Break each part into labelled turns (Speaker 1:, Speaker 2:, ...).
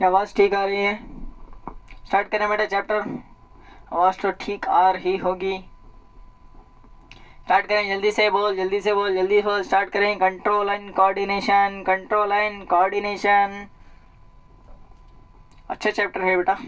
Speaker 1: क्या आवाज़ ठीक आ रही है? स्टार्ट करें बेटा चैप्टर। आवाज़ तो ठीक आ रही होगी। स्टार्ट करें, जल्दी से बोल, जल्दी से बोल, जल्दी से बोल। स्टार्ट करें। Control and coordination, control and coordination. अच्छा चैप्टर है बेटा।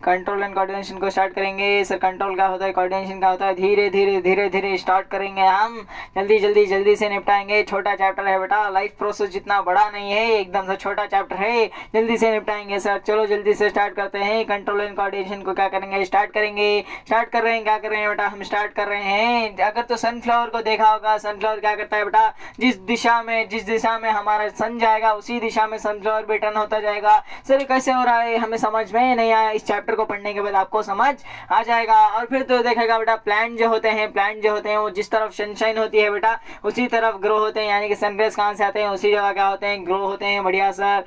Speaker 1: कंट्रोल एंड कोऑर्डिनेशन को स्टार्ट करेंगे। सर कंट्रोल क्या होता है, कोऑर्डिनेशन क्या होता है, धीरे धीरे धीरे धीरे स्टार्ट करेंगे हम। जल्दी जल्दी जल्दी से निपटाएंगे। छोटा चैप्टर है बेटा, लाइफ प्रोसेस जितना बड़ा नहीं है, एकदम से छोटा चैप्टर है, जल्दी से निपटाएंगे सर। चलो जल्दी से स्टार्ट करते हैं। कंट्रोल एंड कोऑर्डिनेशन को क्या करेंगे, स्टार्ट करेंगे। स्टार्ट कर रहे हैं, क्या कर रहे हैं बेटा, हम स्टार्ट कर रहे हैं। अगर तो सनफ्लावर को देखा होगा, सनफ्लावर क्या करता है बेटा, जिस दिशा में हमारा सन जाएगा उसी दिशा में सनफ्लावर भी टर्न होता जाएगा। सर कैसे हो रहा है हमें समझ में नहीं आया, इस चैप्टर को पढ़ने के बाद आपको समझ आ जाएगा। और फिर तो देखेगा बेटा, प्लांट जो होते हैं वो जिस तरफ सनशाइन होती है बेटा उसी तरफ ग्रो होते हैं, यानी कि सनराइज कहाँ से आते हैं उसी जगह क्या होते हैं, ग्रो होते हैं। बढ़िया सर।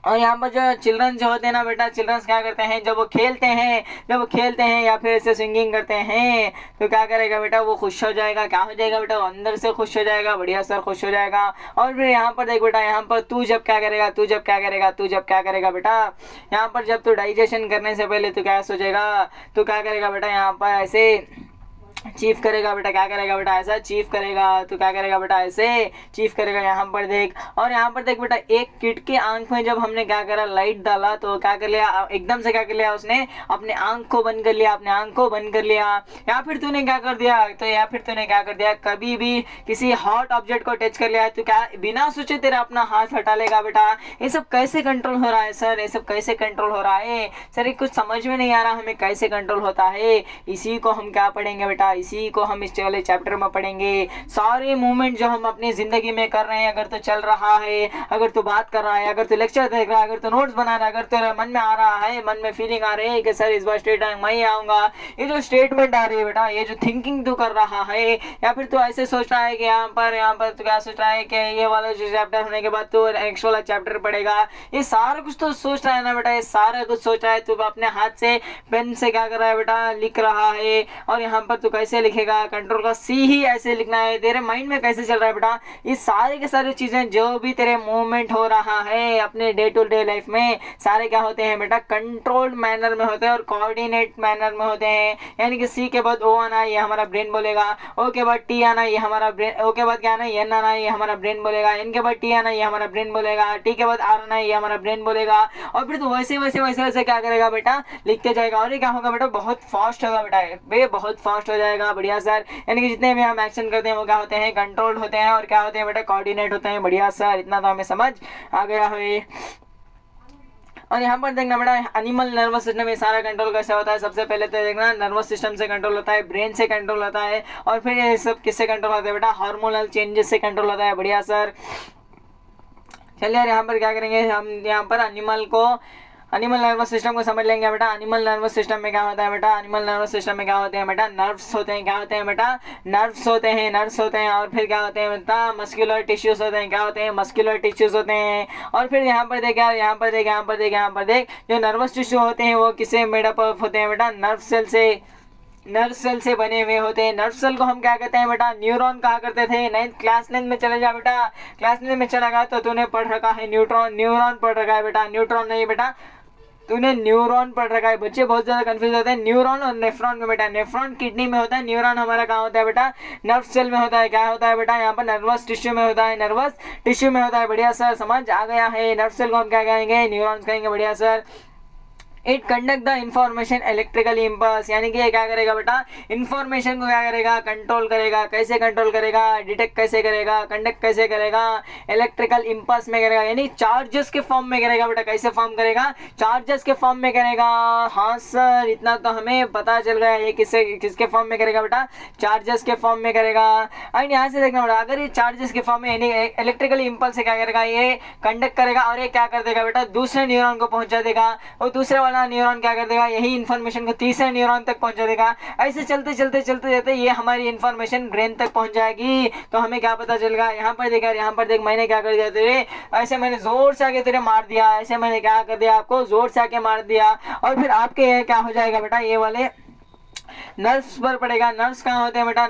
Speaker 1: और यहाँ पर जो चिल्ड्रन जो होते हैं ना बेटा, चिल्ड्रंस क्या करते हैं, जब वो खेलते हैं या फिर ऐसे स्विंगिंग करते हैं तो क्या करेगा बेटा, वो खुश हो जाएगा। क्या हो जाएगा बेटा, वो अंदर से खुश हो जाएगा। बढ़िया सर, खुश हो जाएगा। और फिर यहाँ पर देख बेटा, यहाँ पर तू जब क्या करेगा बेटा, यहाँ पर जब तू डाइजेशन करने से पहले तू क्या सोचेगा, तू क्या करेगा बेटा, यहाँ पर ऐसे चीफ करेगा बेटा। क्या करेगा बेटा, ऐसा चीफ करेगा। तो क्या करेगा बेटा, ऐसे चीफ करेगा। यहाँ पर देख, और यहाँ पर देख बेटा, एक किड के आंख में जब हमने क्या करा, लाइट डाला तो क्या कर लिया, एकदम से क्या कर लिया उसने, अपने आंख को बंद कर लिया, या फिर तूने क्या कर दिया, कभी भी किसी हॉट ऑब्जेक्ट को टच कर लिया तो क्या बिना सोचे तेरा अपना हाथ हटा लेगा बेटा। ये सब कैसे कंट्रोल हो रहा है सर, ये सब कैसे कंट्रोल हो रहा है सर, ये कुछ समझ में नहीं आ रहा हमें कैसे कंट्रोल होता है। इसी को हम क्या पढ़ेंगे बेटा, इसी को हम इस वाले चैप्टर में पढ़ेंगे। सारे मूवमेंट जो हम अपनी जिंदगी में कर रहे हैं, अगर तो चल रहा है, अगर तो बात कर रहा है, अगर तो लेक्चर देख रहा है, अगर तो नोट्स बना रहा है, अगर तो मन में आ रहा है, मन में फीलिंग आ रही है कि सर इस बार स्टेट रैंक मैं ही आऊंगा, ये जो स्टेटमेंट आ रही है बेटा, ये जो थिंकिंग तू कर रहा है, या फिर तू ऐसे सोच रहा है कि यहाँ पर तू क्या सोच रहा है कि ये वाला जो चैप्टर होने के बाद तू नेक्स्ट वाला चैप्टर पढ़ेगा, ये सारा कुछ तो सोच रहा है ना बेटा, ये सारा कुछ सोच रहा है। तू अपने हाथ से पेन से क्या कर रहा है बेटा, लिख रहा है। और यहाँ पर तू कैसे लिखेगा, कंट्रोल का सी ही ऐसे लिखना है, तेरे माइंड में कैसे चल रहा है बेटा, ये सारे के सारे चीजें जो भी तेरे मूवमेंट हो रहा है अपने डे टू डे लाइफ में, सारे क्या होते हैं बेटा, कंट्रोल्ड मैनर में होते हैं और कोऑर्डिनेट मैनर में होते हैं। यानी कि सी के बाद ओ आना, ये हमारा ब्रेन बोलेगा, ओ के बाद टी आना, ये हमारा ब्रेन, ओ के बाद क्या आना, एन आना, ये हमारा ब्रेन बोलेगा, एन के बाद टी आना, ये हमारा ब्रेन बोलेगा, टी के बाद आर आना, ये हमारा ब्रेन बोलेगा। और फिर तो वैसे वैसे वैसे वैसे क्या करेगा बेटा, लिखते जाएगा। और ये क्या होगा बेटा, बहुत फास्ट होगा बेटा, बहुत फास्ट हो जाएगा। बढ़िया सर। यानी कि जितने भी हम एक्शन करते हैं वो क्या होते हैं, कंट्रोल्ड होते हैं, और क्या होते हैं बेटा, कोऑर्डिनेट होते हैं। बढ़िया सर, इतना तो हमें समझ आ गया है। और यहाँ पर देखना बेटा, एनिमल नर्वस सिस्टम में सारा कंट्रोल कैसे होता है। सबसे पहले तो देखना, नर्वस सिस्टम से कंट्रोल होता है, ब्रेन से कंट्रोल होता है, और फिर ये सब किससे कंट्रोल होता है बेटा, हार्मोनल चेंजेस से कंट्रोल होता है। बढ़िया सर। चलिए यार, यहाँ पर क्या करेंगे हम, यहाँ पर एनिमल नर्वस सिस्टम को समझ लेंगे बेटा। एनिमल नर्वस सिस्टम में क्या होता है बेटा, एनिमल नर्वस सिस्टम में क्या होते हैं बेटा, नर्व्स होते हैं। क्या होते हैं बेटा, नर्व्स होते हैं। और फिर क्या होते हैं बेटा, मस्कुलर टिश्यूज होते हैं। क्या होते हैं, मस्कुलर टिश्यूज होते हैं। और फिर यहाँ पर देख जो नर्वस टिश्यू होते हैं वो किससे मेडअप होते हैं बेटा, नर्व सेल से बने हुए होते हैं। नर्व सेल को हम क्या कहते हैं बेटा, न्यूरॉन कहा करते थे। क्लास 9 में चले जा बेटा, क्लास 9 में चला गया तो तूने पढ़ रखा है न्यूरॉन पढ़ रखा है बेटा, न्यूट्रॉन नहीं बेटा, तूने न्यूरॉन पढ़ रखा है। बच्चे बहुत ज्यादा कंफ्यूज होते हैं न्यूरॉन और नेफ्रॉन में बेटा। नेफ्रॉन किडनी में होता है, न्यूरॉन हमारा कहाँ होता है बेटा, नर्व सेल में होता है। क्या होता है बेटा, यहाँ पर नर्वस टिश्यू में होता है। बढ़िया सर, समझ आ गया है। नर्व सेल को हम क्या कहेंगे, न्यूरॉन्स कहेंगे। बढ़िया sir. It conduct the information electrical impulse, यानी कि क्या करेगा बेटा, इंफॉर्मेशन को क्या करेगा, कंट्रोल करेगा। कैसे कंट्रोल करेगा, डिटेक्ट कैसे करेगा, कंडक्ट कैसे करेगा, इलेक्ट्रिकल इम्पल्स में करेगा, यानी चार्जेस के फॉर्म में करेगा बेटा। कैसे फॉर्म करेगा, चार्जेस के फॉर्म में करेगा। हाँ सर, इतना तो हमें पता चल गया, ये किसके फॉर्म में करेगा बेटा, चार्जेस के फॉर्म में करेगा। एंड यहाँ से देखना बेटा, अगर ये चार्जेस के फॉर्म में यानी इलेक्ट्रिकल इम्पल्स से क्या करेगा, ये कंडक्ट करेगा, और ये क्या कर देगा बेटा, दूसरे न्यूरॉन को पहुंचा देगा, और दूसरे वाला न्यूरॉन क्या कर देगा, यही इन्फॉर्मेशन को तीसरे न्यूरॉन तक पहुंचा देगा। ऐसे चलते चलते ये हमारी इन्फॉर्मेशन ब्रेन तक पहुंच जाएगी। तो हमें क्या पता चलेगा, यहाँ पर देख मैंने क्या कर दिया तेरे, ऐसे मैंने जोर से आके तेरे मार दिया, ऐसे मैंने क्या कर दिया, आपको जोर से आके मार दिया। और फिर आपके क्या हो जाएगा बेटा, ये वाले नर्व्स पर पड़ेगा। नर्व्स कहाँ होते हैं बेटा?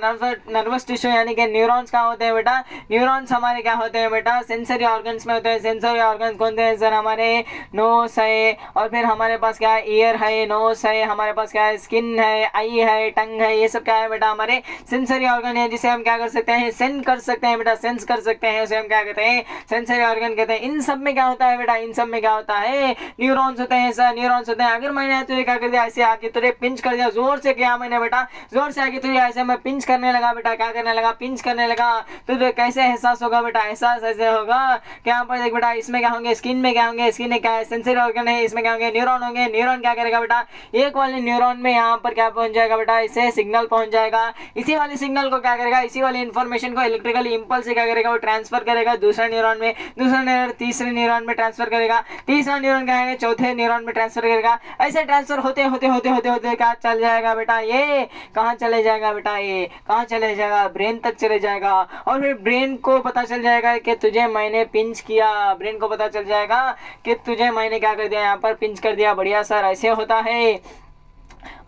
Speaker 1: नर्वस टिश्यू यानी कि न्यूरॉन्स कहाँ होते हैं बेटा? न्यूरॉन्स हमारे क्या होते हैं बेटा? सेंसरी ऑर्गन्स में होते हैं। सेंसरी ऑर्गन्स कौन से हैं सर? हमारे नोस है, और फिर हमारे पास क्या है? ईयर है, नोस है, हमारे पास क्या है? स्किन है, आई है, टंग है, ये सब क्या है बेटा? हमारे सेंसरी ऑर्गन है, जिसे हम क्या कर सकते हैं? सेंस कर सकते हैं बेटा, सेंस कर सकते हैं, उसे हम क्या कहते हैं? सेंसरी ऑर्गन कहते हैं। इन सब में क्या होता है बेटा? इन सब में क्या होता है? न्यूरॉन्स होते हैं सर, न्यूरॉन्स होते हैं। अगर मैंने तुझे क्या कर दिया? ऐसे आके तुझे पिंच कर दिया, जोर से किया मैंने बेटा, जोर से आके तुझे ऐसे मैं पिंच करने लगा बेटा, क्या करने लगा? पिंच करने लगा। तुझे कैसे एहसास होगा बेटा? एहसास ऐसे होगा कि यहाँ पर देख बेटा, इसमें क्या होंगे? स्किन में क्या होंगे? स्किन में क्या है? सेंसरी ऑर्गन है, इसमें क्या होंगे? न्यूरॉन होंगे। न्यूरॉन क्या करेगा बेटा? एक वाले न्यूरॉन में यहाँ पर क्या पहुंच जाएगा बेटा? इसे सिग्नल पहुंच जाएगा। इसी वाले सिग्नल को क्या करेगा? इसी वाली इंफॉर्मेशन को इलेक्ट्रिकल इंपल्स से क्या करेगा? वो ट्रांसफर करेगा दूसरा न्यूरॉन में, दूसरा न्यूरॉन तीसरे न्यूरॉन में ट्रांसफर करेगा, तीसरा न्यूरॉन क्या है? चौथे न्यूरॉन में ट्रांसफर करेगा। ऐसे ट्रांसफर होते होते होते होते होते क्या चल जाएगा बेटा? ये कहाँ चले जाएगा बेटा? ये कहाँ चले जाएगा? ब्रेन तक चले जाएगा। और फिर ब्रेन को पता चल जाएगा कि तुझे मैंने पिंच किया। ब्रेन को पता चल जाएगा कि तुझे मैंने क्या कर दिया? यहाँ पर पिंच कर दिया। बढ़िया सर, ऐसे होता है।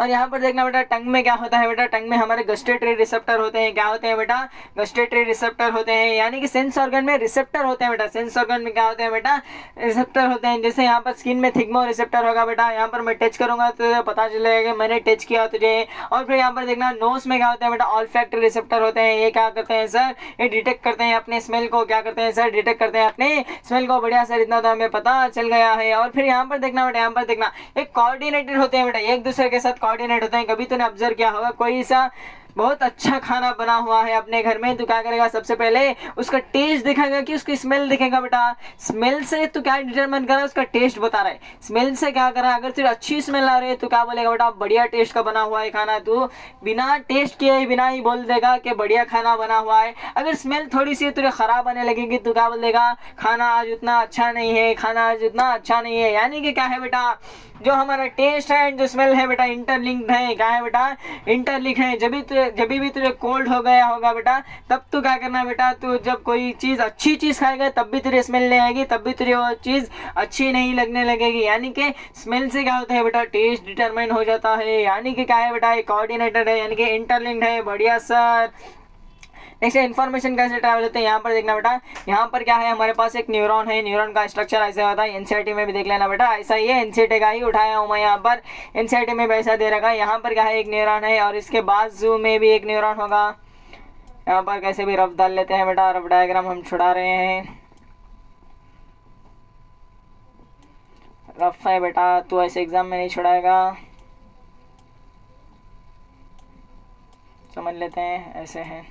Speaker 1: और यहाँ पर देखना बेटा, टंग में क्या होता है बेटा? टंग में हमारे गस्टेटरी रिसेप्टर होते हैं। क्या होते हैं बेटा? गस्टेटरी रिसेप्टर होते हैं, यानी कि सेंस ऑर्गन में रिसेप्टर होते हैं बेटा। सेंस ऑर्गन में क्या होते हैं बेटा? रिसेप्टर होते हैं। जैसे यहाँ पर स्किन में थिग्मो रिसेप्टर होगा बेटा, यहाँ पर मैं टच करूंगा तो तुझे पता चलेगा कि मैंने टच किया तुझे। और फिर यहाँ पर देखना, नोस में क्या होता है बेटा? ऑल्फैक्टरी रिसेप्टर होते हैं। ये क्या करते हैं सर? ये डिटेक्ट करते हैं अपने स्मेल को। क्या करते हैं सर? डिटेक्ट करते हैं अपने स्मेल को। बढ़िया सर, इतना तो हमें पता चल गया है। और फिर यहाँ पर देखना बेटा, यहाँ पर देखना, एक कोऑर्डिनेटेड होते हैं बेटा, एक दूसरे के साथ कोऑर्डिनेट होते हैं। कभी तूने ऑब्जर्व किया होगा, कोई सा बहुत अच्छा खाना बना हुआ है अपने घर में, तो क्या करेगा? सबसे पहले उसका टेस्ट दिखाएगा कि उसकी स्मेल दिखेगा बेटा। स्मेल से तू क्या डिटरमाइन कर रहा है? उसका टेस्ट बता रहा है। स्मेल से क्या कर रहा है? अगर तुझे अच्छी स्मेल आ रही है तो क्या बोलेगा बेटा? बढ़िया टेस्ट का बना हुआ है खाना। तू बिना टेस्ट किए ही बिना ही बोल देगा कि बढ़िया खाना बना हुआ है। अगर स्मेल थोड़ी सी तुझे खराब आने लगेगी तो क्या बोल देगा? खाना आज उतना अच्छा नहीं है, खाना आज उतना अच्छा नहीं है। यानी कि क्या है बेटा? जो हमारा टेस्ट है, जो स्मेल है बेटा, इंटरलिंक्ड है। क्या है बेटा? इंटरलिंक्ड है। जब भी तुझे कोल्ड हो गया होगा बेटा, तब तू क्या करना बेटा? तू जब कोई चीज़ अच्छी चीज़ खाएगा तब भी तुझे स्मेल नहीं आएगी, तब भी तुझे वो चीज़ अच्छी नहीं लगने लगेगी। यानी कि स्मेल से क्या होता है बेटा? टेस्ट डिटरमाइन हो जाता है। यानी कि क्या है बेटा? एक कोऑर्डिनेटेड है, यानी कि इंटरलिंक्ड है। बढ़िया सर। नेक्स्ट इन्फॉर्मेशन कैसे ट्रैवल होते हैं? यहाँ पर देखना बेटा, यहाँ पर क्या है? हमारे पास एक न्यूरॉन है। न्यूरॉन का स्ट्रक्चर ऐसा होता है। एनसीईआरटी में भी देख लेना बेटा, ऐसा ही है। एनसीईआरटी का ही उठाया हूँ मैं यहाँ पर, एनसीईआरटी में वैसा दे रखा है। यहाँ पर क्या है? एक न्यूरॉन है, और इसके बाजू में भी एक न्यूरॉन होगा। यहाँ पर कैसे भी रफ डाल लेते हैं बेटा, रफ डायग्राम हम छुड़ा रहे हैं। रफ है बेटा, तो ऐसे एग्जाम में नहीं छुड़ाएगा, समझ लेते हैं। ऐसे है,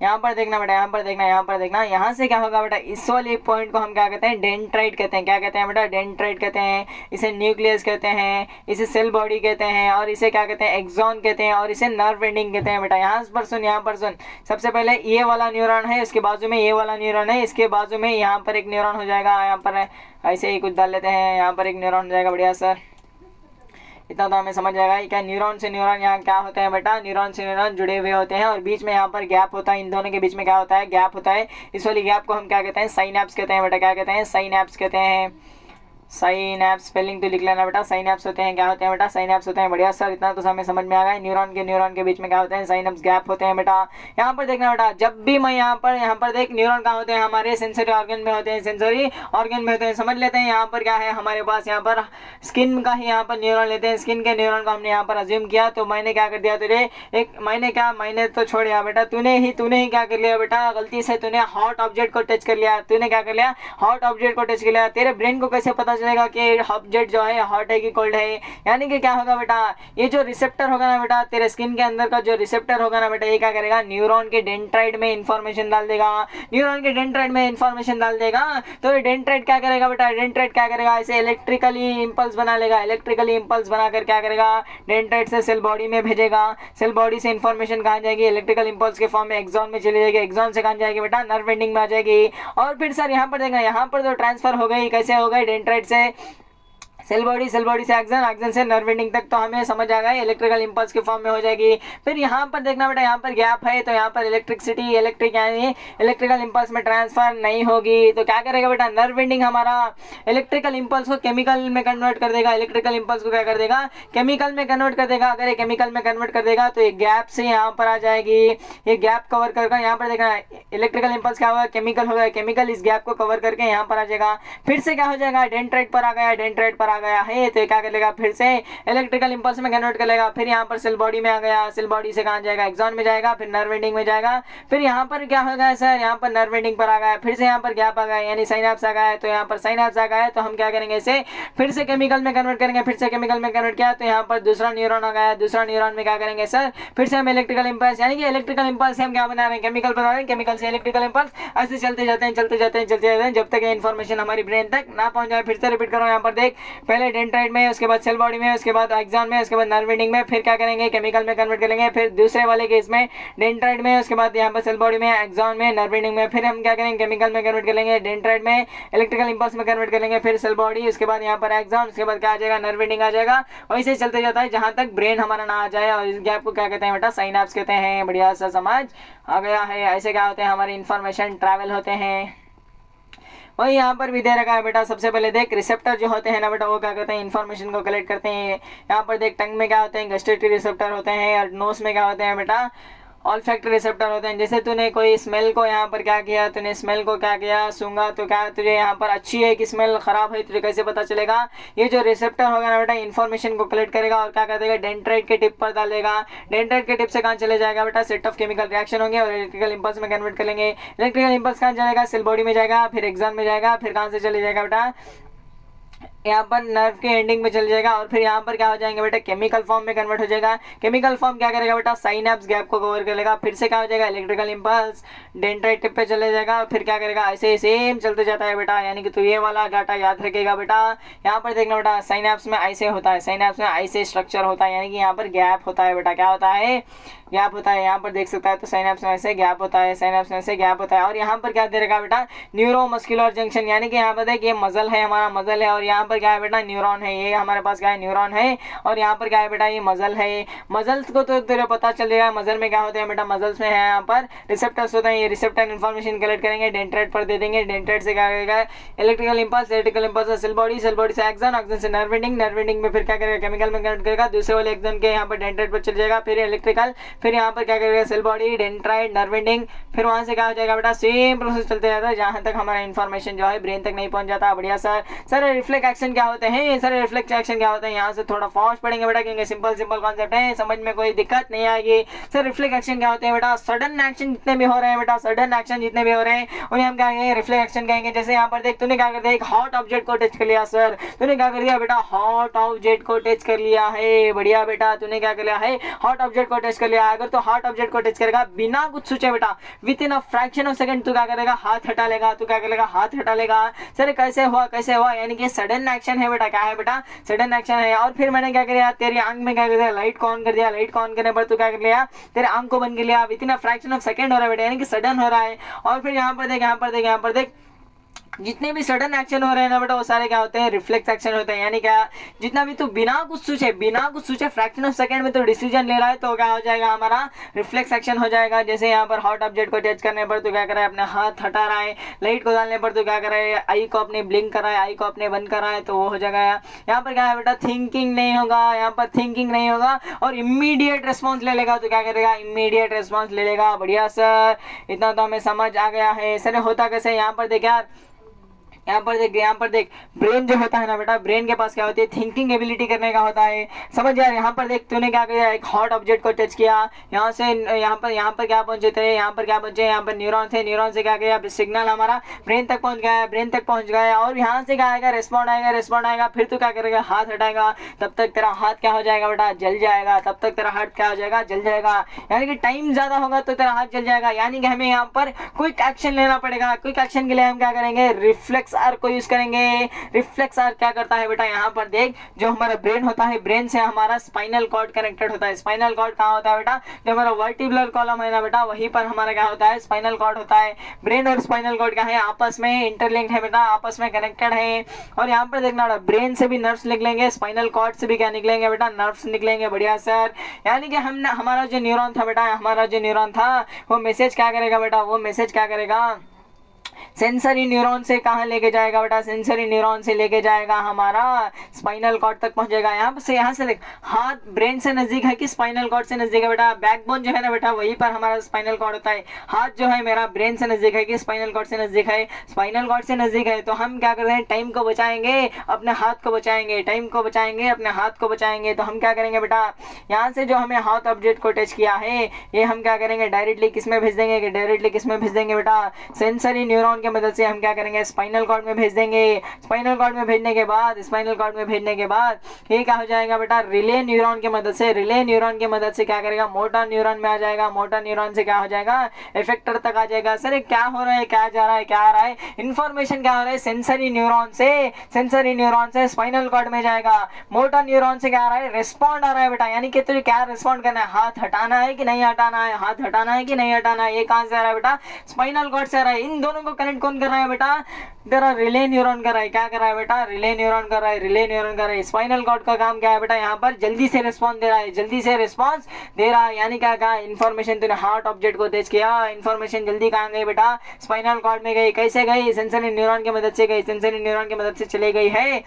Speaker 1: यहाँ पर देखना बेटा, यहाँ पर देखना, यहाँ पर देखना। यहाँ से क्या होगा बेटा? इस वाले पॉइंट को हम क्या कहते हैं? डेंड्राइट कहते हैं। क्या कहते हैं बेटा? डेंड्राइट कहते हैं। इसे न्यूक्लियस कहते हैं, इसे सेल बॉडी कहते हैं, और इसे क्या कहते हैं? एक्सॉन कहते हैं, और इसे नर्व एंडिंग कहते हैं बेटा। यहाँ पर सुन, यहाँ पर सुन। सबसे पहले ये वाला न्यूरॉन है, इसके बाजू में ये वाला न्यूरॉन है, इसके बाजू में यहाँ पर एक न्यूरॉन हो जाएगा। यहाँ पर ऐसे ही कुछ डाल लेते हैं, यहाँ पर एक न्यूरॉन हो जाएगा। बढ़िया सर, इतना तो हमें समझ जाएगा। क्या न्यूरॉन से न्यूरॉन यहाँ क्या होते हैं बेटा? न्यूरॉन से न्यूरॉन जुड़े हुए होते हैं, और बीच में यहाँ पर गैप होता है। इन दोनों के बीच में क्या होता है? गैप होता है। इस वाली गैप को हम क्या कहते हैं? साइनैप्स कहते हैं बेटा। क्या कहते हैं? साइनैप्स कहते हैं। साइनैप्स स्पेलिंग तो लिख लेना बेटा। साइनैप्स होते हैं, क्या होते हैं बेटा? साइनैप्स होते हैं। बढ़िया सर, इतना तो हमें समझ में आ गया। न्यूरॉन के बीच में क्या होते हैं? साइनैप्स गैप होते हैं बेटा। यहाँ पर देखना बेटा, जब भी मैं यहाँ पर देख, न्यूरॉन कहाँ होते हैं? हमारे सेंसरी ऑर्गन में होते हैं, सेंसरी ऑर्गन में होते हैं। समझ लेते हैं। यहाँ पर क्या है हमारे पास? यहाँ पर स्किन का ही यहाँ पर न्यूरॉन लेते हैं। स्किन के न्यूरॉन को हमने यहाँ पर अज्यूम किया, तो मैंने क्या कर दिया तुझे? मैंने तो छोड़ दिया बेटा, तूने ही क्या कर लिया बेटा? गलती से तूने हॉट ऑब्जेक्ट को टच कर लिया। तूने क्या कर लिया? हॉट ऑब्जेक्ट को टच कर लिया। तेरे ब्रेन को कैसे पता चलेगा कि ऑब्जेक्ट जो है हॉट है कि कोल्ड है? यानी कि क्या होगा बेटा? ये जो रिसेप्टर होगा ना बेटा, तेरे स्किन के अंदर का जो रिसेप्टर होगा ना बेटा, ये क्या करेगा? न्यूरॉन के डेंड्राइट में इंफॉर्मेशन डाल देगा। न्यूरॉन के डेंड्राइट में इंफॉर्मेशन डाल देगा, तो ये डेंड्राइट क्या करेगा बेटा? डेंड्राइट क्या करेगा? इसे इलेक्ट्रिकली इंपल्स बना लेगा। इलेक्ट्रिकली इंपल्स बनाकर क्या करेगा? डेंड्राइट से सेल बॉडी में भेजेगा। सेल बॉडी से इंफॉर्मेशन कहाँ जाएगी? इलेक्ट्रिकल इंपल्स के फॉर्म में एक्सॉन में चली जाएगी। एक्सॉन से कहाँ जाएगी बेटा? नर्व एंडिंग में आ जाएगी। और फिर सर यहाँ पर देखना, यहाँ पर जो ट्रांसफर हो गई, कैसे हो गई? डेंड्राइट से सेल बॉडी से एक्सन से नर्व एंडिंग तक तो हमें समझ आ गया इलेक्ट्रिकल इंपल्स के फॉर्म में हो जाएगी। फिर यहाँ पर देखना बेटा, यहाँ पर गैप है तो यहाँ पर इलेक्ट्रिक यानी इलेक्ट्रिकल इंपल्स में ट्रांसफर नहीं होगी। तो क्या करेगा बेटा, नर्व एंडिंग हमारा इलेक्ट्रिकल इंपल्स को केमिकल में कन्वर्ट कर देगा, इलेक्ट्रिकल इंपल्स को क्या कर देगा, केमिकल में कन्वर्ट कर देगा। अगर ये केमिकल में कन्वर्ट कर देगा तो ये गैप से यहाँ पर आ जाएगी, ये गैप कवर करके यहाँ पर देखना इलेक्ट्रिकल इंपल्स क्या होगा, केमिकल होगा, केमिकल इस गैप को कवर करके यहाँ पर आ जाएगा। फिर से क्या हो जाएगा, डेंड्राइट पर आ गया, डेंड्राइट पर आ गया है तो क्या करेगा, फिर से इलेक्ट्रिकल इंपल्स में कन्वर्ट कर लेगा। फिर यहाँ पर सेल बॉडी में आ गया, सेल बॉडी से कहाँ जाएगा, एक्सॉन में जाएगा, फिर नर्व एंडिंग में जाएगा। फिर यहाँ पर क्या हो गया सर, यहाँ पर नर्व एंडिंग पर आ गया, फिर से यहाँ पर गैप आ गया यानी साइनैप्स आ गया है। तो यहाँ पर साइनैप्स आ गया है तो हम क्या करेंगे, इसे फिर से केमिकल में कन्वर्ट करेंगे। फिर से केमिकल में कन्वर्ट किया तो यहाँ पर दूसरा न्यूरॉन आ गया, दूसरा न्यूरॉन में क्या करेंगे सर, फिर से हम इलेक्ट्रिकल इंपल्स यानी कि इलेक्ट्रिकल इंपल्स से हम क्या बना रहे हैं, केमिकल बना रहे हैं, केमिकल से इलेक्ट्रिकल इंपल्स ऐसे चलते जाते हैं जब तक ये इन्फॉर्मेशन हमारी ब्रेन तक ना पहुंच जाए। फिर से रिपीट करो, यहाँ पर देख, पहले डेंड्राइट में, उसके बाद सेल बॉडी में, उसके बाद एक्सॉन में, उसके बाद नर्व एंडिंग में, फिर क्या करेंगे, केमिकल में कन्वर्ट करेंगे। फिर दूसरे वाले केस में डेंड्राइट में, उसके बाद यहाँ पर सेल बॉडी में, एक्सॉन में, नर्व एंडिंग में, फिर हम क्या करेंगे, केमिकल में कन्वर्ट करेंगे, डेंड्राइट में इलेक्ट्रिकल इंपल्स में कन्वर्ट करेंगे, फिर सेल बॉडी, उसके बाद यहाँ पर एक्सॉन, उसके बाद क्या आ जाएगा, नर्व एंडिंग आ जाएगा। वैसे चलते जाता है जहां तक ब्रेन हमारा ना आ जाए। और इस गैप को क्या कहते हैं बेटा, साइनैप्स कहते हैं। बढ़िया सा समझ आ गया है। ऐसे क्या होते हैं, हमारे इंफॉर्मेशन ट्रैवल होते हैं। वही यहाँ पर भी दे रखा है बेटा, सबसे पहले देख रिसेप्टर जो होते हैं ना बेटा, वो क्या करते हैं, इन्फॉर्मेशन को कलेक्ट करते हैं। यहाँ पर देख, टंग में क्या होते हैं, गस्टेटरी रिसेप्टर होते हैं, और नोज में क्या होते हैं बेटा, ऑल्फैक्टरी रिसेप्टर होते हैं। जैसे तूने कोई स्मेल को यहाँ पर क्या किया, तूने स्मेल को क्या किया, सूंघा, तो क्या तुझे यहाँ पर अच्छी है कि स्मेल खराब है, तुझे कैसे पता चलेगा। ये जो रिसेप्टर होगा ना बेटा, इन्फॉर्मेशन को कलेक्ट करेगा और क्या कर देगा, डेंड्राइट के टिप पर डालेगा। डेंड्राइट के टिप से कहाँ चले जाएगा बेटा, सेट ऑफ केमिकल रिएक्शन होंगे और इलेक्ट्रिकल इंपल्स में कन्वर्ट करेंगे। इलेक्ट्रिकल इंपल्स कहाँ जाएगा, सेल बॉडी में जाएगा, फिर एक्सॉन में जाएगा, फिर कहाँ से चले जाएगा बेटा, यहाँ पर नर्व के एंडिंग में चल जाएगा। और फिर यहाँ पर क्या हो जाएंगे बेटा, केमिकल फॉर्म में कन्वर्ट हो जाएगा। केमिकल फॉर्म क्या करेगा बेटा, साइनैप्स गैप को कवर कर लेगा। फिर से क्या हो जाएगा, इलेक्ट्रिकल इंपल्स डेंड्राइट टिप पे चले जाएगा। फिर क्या करेगा, ऐसे सेम चलते जाता है बेटा। यानी कि तू ये वाला डाटा याद रखेगा बेटा। यहाँ पर देखना बेटा, साइनैप्स में ऐसे होता है, साइनैप्स में ऐसे स्ट्रक्चर होता है, यानी कि यहाँ पर गैप होता है बेटा। क्या होता है, गैप होता है। यहाँ पर देख सकता है तो साइनैप्स में ऐसे गैप होता है, साइनैप्स में ऐसे गैप होता है। और यहाँ पर क्या दे रखा बेटा, न्यूरोमस्कुलर जंक्शन, यानी कि यहाँ पर देख, ये मसल है, हमारा मसल है, और यहाँ पर क्या है बेटा, न्यूरॉन है। ये हमारे पास क्या है, न्यूरॉन है, और यहाँ पर क्या है बेटा, ये मसल है। मसल्स को तो तेरे पता चल जाएगा, मसल में क्या होते हैं बेटा, मसल्स में है यहाँ पर रिसेप्टर्स होते हैं। ये रिसेप्टर इन्फॉर्मेशन कलेक्ट करेंगे, डेंड्राइट पर दे देंगे। डेंड्राइट से क्या करेगा, electrical impulse cell body, cell body से एक्सॉन, एक्सॉन से नर्व एंडिंग, नर्व एंडिंग में फिर क्या करेगा, केमिकल में कन्वर्ट करेगा। दूसरे वाले एक्सॉन के यहाँ पर डेंड्राइट पर चल जाएगा, फिर इलेक्ट्रिकल, फिर यहाँ पर क्या करेगा, cell body, dendrite, nerve ending, फिर वहां से क्या हो जाएगा बेटा, सेम प्रोसेस चलते जाता है जहां तक हमारा इन्फॉर्मेशन जो है ब्रेन तक नहीं पहुंच जाता। बढ़िया सर रिफ्लेक्स एक्शन क्या होते हैं, सर रिफ्लेक्स एक्शन क्या होता है, यहाँ से थोड़ा फास्ट पढ़ेंगे बेटा, क्योंकि सिंपल कॉन्सेप्ट है, समझ में कोई दिक्कत नहीं आएगी। सर रिफ्लेक्स एक्शन क्या होते हैं बेटा, सडन एक्शन जितने भी हो रहे हैं बेटा, सडन एक्शन जितने भी हो रहे हैं उन्हें हम क्या कहेंगे, रिफ्लेक्स एक्शन कहेंगे। जैसे यहाँ पर देख, तूने क्या कर दिया, एक हॉट ऑब्जेक्ट को टच कर लिया। सर तूने क्या कर दिया बेटा, हॉट ऑब्जेक्ट को टच कर लिया है। बढ़िया बेटा, तूने क्या कर लिया है, हॉट ऑब्जेक्ट को टच कर लिया। अगर तो हॉट ऑब्जेक्ट को टच करेगा बिना कुछ सोचे बेटा, with in a fraction of second तू क्या करेगा, हाथ हटा लेगा। तू क्या करेगा, हाथ हटा लेगा। सर कैसे हुआ, यानी कि सडन एक्शन है बेटा। क्या है बेटा, सडन एक्शन है। और फिर मैंने क्या किया, तेरी आंख में क्या कर दिया, लाइट को ऑन कर दिया। लाइट को ऑन करने पर तू क्या कर लिया, तेरे आंख को बंद कर लिया। With in a fraction of second हो रहा है बेटा, यानी कि सडन हो रहा है। और फिर यहाँ पर देख जितने भी सडन एक्शन हो रहे हैं ना बेटा, वो सारे क्या होते हैं, रिफ्लेक्स एक्शन होते हैं। यानी क्या, जितना भी तू बिना कुछ सोचे फ्रैक्शन ऑफ सेकंड में तो डिसीजन ले रहा है, तो क्या हो जाएगा, हमारा रिफ्लेक्स एक्शन हो जाएगा। जैसे यहाँ पर हॉट ऑब्जेक्ट को टच करने पर तू क्या कर रहा है, अपने हाथ हटा रहा है। लाइट को डालने पर तू क्या कर रहा है, आई को अपने ब्लिंक कर रहा है, आई को अपने बंद कर रहा है, तो वो हो जाएगा। यहाँ पर क्या है बेटा, थिंकिंग नहीं होगा, और इमीडिएट रिस्पॉन्स ले लेगा। तो क्या करेगा, इमीडिएट रिस्पॉन्स ले लेगा। बढ़िया सर, इतना तो हमें समझ आ गया है। सर होता कैसे, यहाँ पर देख यार, यहाँ पर देख ब्रेन जो होता है ना बेटा, ब्रेन के पास क्या होती है, थिंकिंग एबिलिटी करने का होता है। समझ यार, यहाँ पर देख, तूने क्या किया, एक हॉट ऑब्जेक्ट को टच किया। यहाँ से यहाँ पर क्या पहुंचे थे, यहाँ पर न्यूरॉन थे। न्यूरॉन से क्या किया, सिग्नल हमारा ब्रेन तक पहुंच गया। और यहाँ से क्या आएगा, रिस्पॉन्ड आएगा। फिर तू क्या करेगा, हाथ हटाएगा। तब तक तेरा हाथ क्या हो जाएगा बेटा, जल जाएगा। यानी कि टाइम ज्यादा होगा तो तेरा हाथ जल जाएगा। यानी कि हमें यहाँ पर क्विक एक्शन लेना पड़ेगा। क्विक एक्शन के लिए हम क्या करेंगे, रिफ्लेक्स आर को यूज करेंगे। रिफ्लेक्स आर क्या करता है बेटा, यहाँ पर देख जो हमारा ब्रेन होता है, ब्रेन से हमारा स्पाइनल कॉर्ड कनेक्टेड होता है। स्पाइनल कॉर्ड कहाँ होता है बेटा, जो हमारा वर्टिब्रल कॉलम है ना बेटा, वहीं पर हमारा क्या होता है, स्पाइनल कॉर्ड होता है। ब्रेन और स्पाइनल कॉर्ड क्या है, आपस में इंटरलिंक्ड है बेटा, आपस में कनेक्टेड है। और यहाँ पर देखना ब्रेन से भी नर्व्स निकलेंगे, स्पाइनल कॉर्ड से भी क्या निकलेंगे बेटा, नर्व्स निकलेंगे। बढ़िया सर, यानी कि हमने हमारा जो न्यूरॉन था बेटा, हमारा जो न्यूरॉन था वो मैसेज क्या करेगा बेटा, वो मैसेज क्या करेगा, सेंसरी न्यूरॉन से कहाँ लेके जाएगा बेटा, सेंसरी न्यूरॉन से लेके जाएगा हमारा स्पाइनल कॉर्ड तक पहुंचेगा। यहाँ से देख, हाथ ब्रेन से नजदीक है कि स्पाइनल कॉर्ड से नजदीक है बेटा, बैकबोन जो है ना बेटा वहीं पर हमारा स्पाइनल कॉर्ड होता है। हाथ जो है मेरा ब्रेन से नजदीक है कि स्पाइनल कॉर्ड से नजदीक है, स्पाइनल कॉर्ड से नजदीक है। तो हम क्या कर रहे हैं, टाइम को बचाएंगे, अपने हाथ को बचाएंगे, टाइम को बचाएंगे, अपने हाथ को बचाएंगे। तो हम क्या करेंगे बेटा, यहाँ से जो हमें हाथ ऑब्जेक्ट को टच किया है ये हम क्या करेंगे, डायरेक्टली किसमें भेज देंगे, डायरेक्टली किसमें भेज देंगे बेटा, सेंसरी न्यूरॉन की मदद से हम क्या करेंगे, स्पाइनल कॉर्ड में भेज देंगे। स्पाइनल कॉर्ड में भेजने के बाद, स्पाइनल कॉर्ड में भेजने के बाद ये क्या हो जाएगा बेटा, रिले न्यूरॉन की मदद से, रिले न्यूरॉन की मदद से क्या करेगा, मोटर न्यूरॉन में आ जाएगा। मोटर न्यूरॉन से क्या हो जाएगा, इफेक्टर तक आ जाएगा। सर क्या हो रहा है, क्या जा रहा है, क्या आ रहा है, इन्फॉर्मेशन क्या हो रहा है, सेंसरी न्यूरॉन से स्पाइनल कॉर्ड में जाएगा। मोटर न्यूरॉन से क्या आ रहा है, रिस्पॉन्ड आ रहा है बेटा, यानी कि तुझे क्या रिस्पॉन्ड करना है, हाथ हटाना है कि नहीं हटाना है, हाथ हटाना है कि नहीं हटाना है। ये कहां से आ रहा है बेटा, स्पाइनल कॉर्ड से आ रहा है। इन दोनों को कनेक्ट कौन कर रहा है बेटा, तेरा रिले न्यूरॉन कर रहा है। क्या कर रहा है बेटा, रिले न्यूरॉन कर रहा है, रिले न्यूरॉन कर रहा है। स्पाइनल कॉर्ड का काम क्या है बेटा, यहाँ पर जल्दी से रिस्पॉन्स दे रहा है, जल्दी से रिस्पॉन्स दे रहा है। यानी क्या कहा, इन्फॉर्मेशन तूने हार्ट ऑब्जेक्ट को टच किया, इन्फॉर्मेशन जल्दी कहाँ गई बेटा, स्पाइनल कॉर्ड में गई। कैसे गई, सेंसरी न्यूरॉन की मदद से गई, सेंसरी न्यूरॉन की मदद से चली गई है।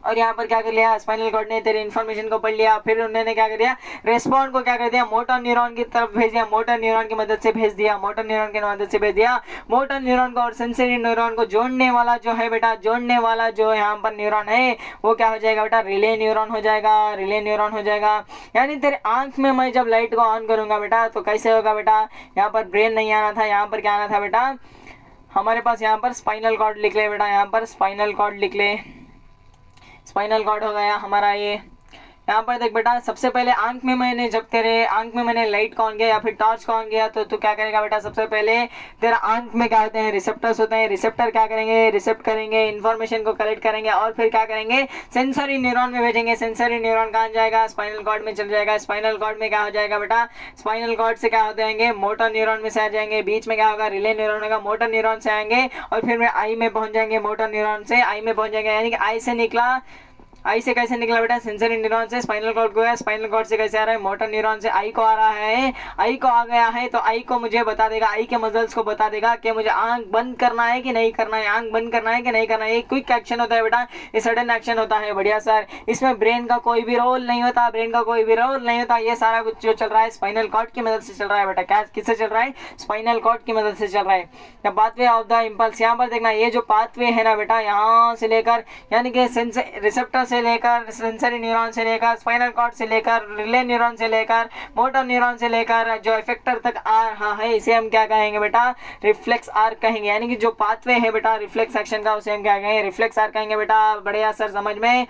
Speaker 1: और यहाँ पर क्या कर लिया, स्पाइनल कॉर्ड ने तेरी इन्फॉर्मेशन को पढ़ लिया, फिर उन्होंने क्या कर दिया, रेस्पॉन्ड को क्या कर दिया, मोटर न्यूरॉन की तरफ भेज दिया, मोटर न्यूरॉन की मदद से भेज दिया, मोटर न्यूरॉन की मदद से भेज दिया। मोटर न्यूरॉन को और सेंसरी न्यूरॉन को जोड़ने वाला जो है बेटा, जोड़ने वाला जो यहाँ पर न्यूरॉन है वो क्या हो जाएगा बेटा, रिले न्यूरॉन हो जाएगा, रिले न्यूरॉन हो जाएगा। यानी तेरे आंख में मैं जब लाइट को ऑन करूंगा बेटा तो कैसे होगा बेटा, यहाँ पर ब्रेन नहीं आना था, यहाँ पर क्या आना था बेटा, हमारे पास यहाँ पर स्पाइनल कॉर्ड लिख ले बेटा, यहाँ पर स्पाइनल कॉर्ड लिख ले, स्पाइनल कॉर्ड हो गया हमारा ये। यहाँ पर देख बेटा, सबसे पहले आंख में मैंने जब तेरे आंख में मैंने लाइट को ऑन किया या फिर टॉर्च को ऑन किया तो तू क्या करेगा बेटा, सबसे पहले तेरा आंख में क्या होते हैं, रिसेप्टर्स होते हैं। रिसेप्टर क्या करेंगे, रिसेप्ट करेंगे, इन्फॉर्मेशन को कलेक्ट करेंगे और फिर क्या करेंगे, सेंसरी न्यूरॉन में भेजेंगे। सेंसरी न्यूरॉन कहाँ जाएगा, स्पाइनल कॉर्ड में चल जाएगा। स्पाइनल कॉर्ड में क्या हो जाएगा बेटा, स्पाइनल कॉर्ड से क्या होते हैं, मोटर न्यूरॉन में से आ जाएंगे। बीच में क्या होगा, रिले न्यूरॉन होगा, मोटर न्यूरॉन से आएंगे और फिर आई में पहुंच जाएंगे, मोटर न्यूरॉन से आई में पहुंच जाएंगे। यानी कि आई से निकला, आई से कैसे निकला बेटा, सेंसरी न्यूरॉन से स्पाइनल कॉर्ड को गया, स्पाइनल कॉर्ड से कैसे आ रहा है, मोटर न्यूरॉन से आई को आ रहा है। आई को आ गया है तो आई को मुझे बता देगा, आई के मसल्स को बता देगा कि मुझे आंख बंद करना है कि नहीं करना है, आंख बंद करना है कि नहीं करना है। ये क्विक एक्शन होता है बेटा, ये सडन एक्शन होता है। बढ़िया सर, इसमें ब्रेन का कोई भी रोल नहीं होता, ब्रेन का कोई भी रोल नहीं होता। ये सारा कुछ जो चल रहा है स्पाइनल कॉर्ड की मदद से चल रहा है बेटा। क्या किससे चल रहा है, स्पाइनल कॉर्ड की मदद से चल रहा है। पाथवे ऑफ द इम्पल्स, यहाँ पर देखना ये जो पाथवे है ना बेटा, यहाँ से लेकर यानी कि रिसेप्टर से लेकर, सेंसरी न्यूरॉन से लेकर, स्पाइनल कॉर्ड से लेकर, रिले न्यूरॉन से लेकर, मोटर न्यूरॉन से लेकर जो इफेक्टर तक आ रहा है इसे हम क्या कहेंगे बेटा, रिफ्लेक्स आर्क कहेंगे। यानी कि जो पाथवे है बेटा रिफ्लेक्स एक्शन का उसे हम क्या कहेंगे, रिफ्लेक्स आर्क कहेंगे बेटा। बढ़िया सर, समझ में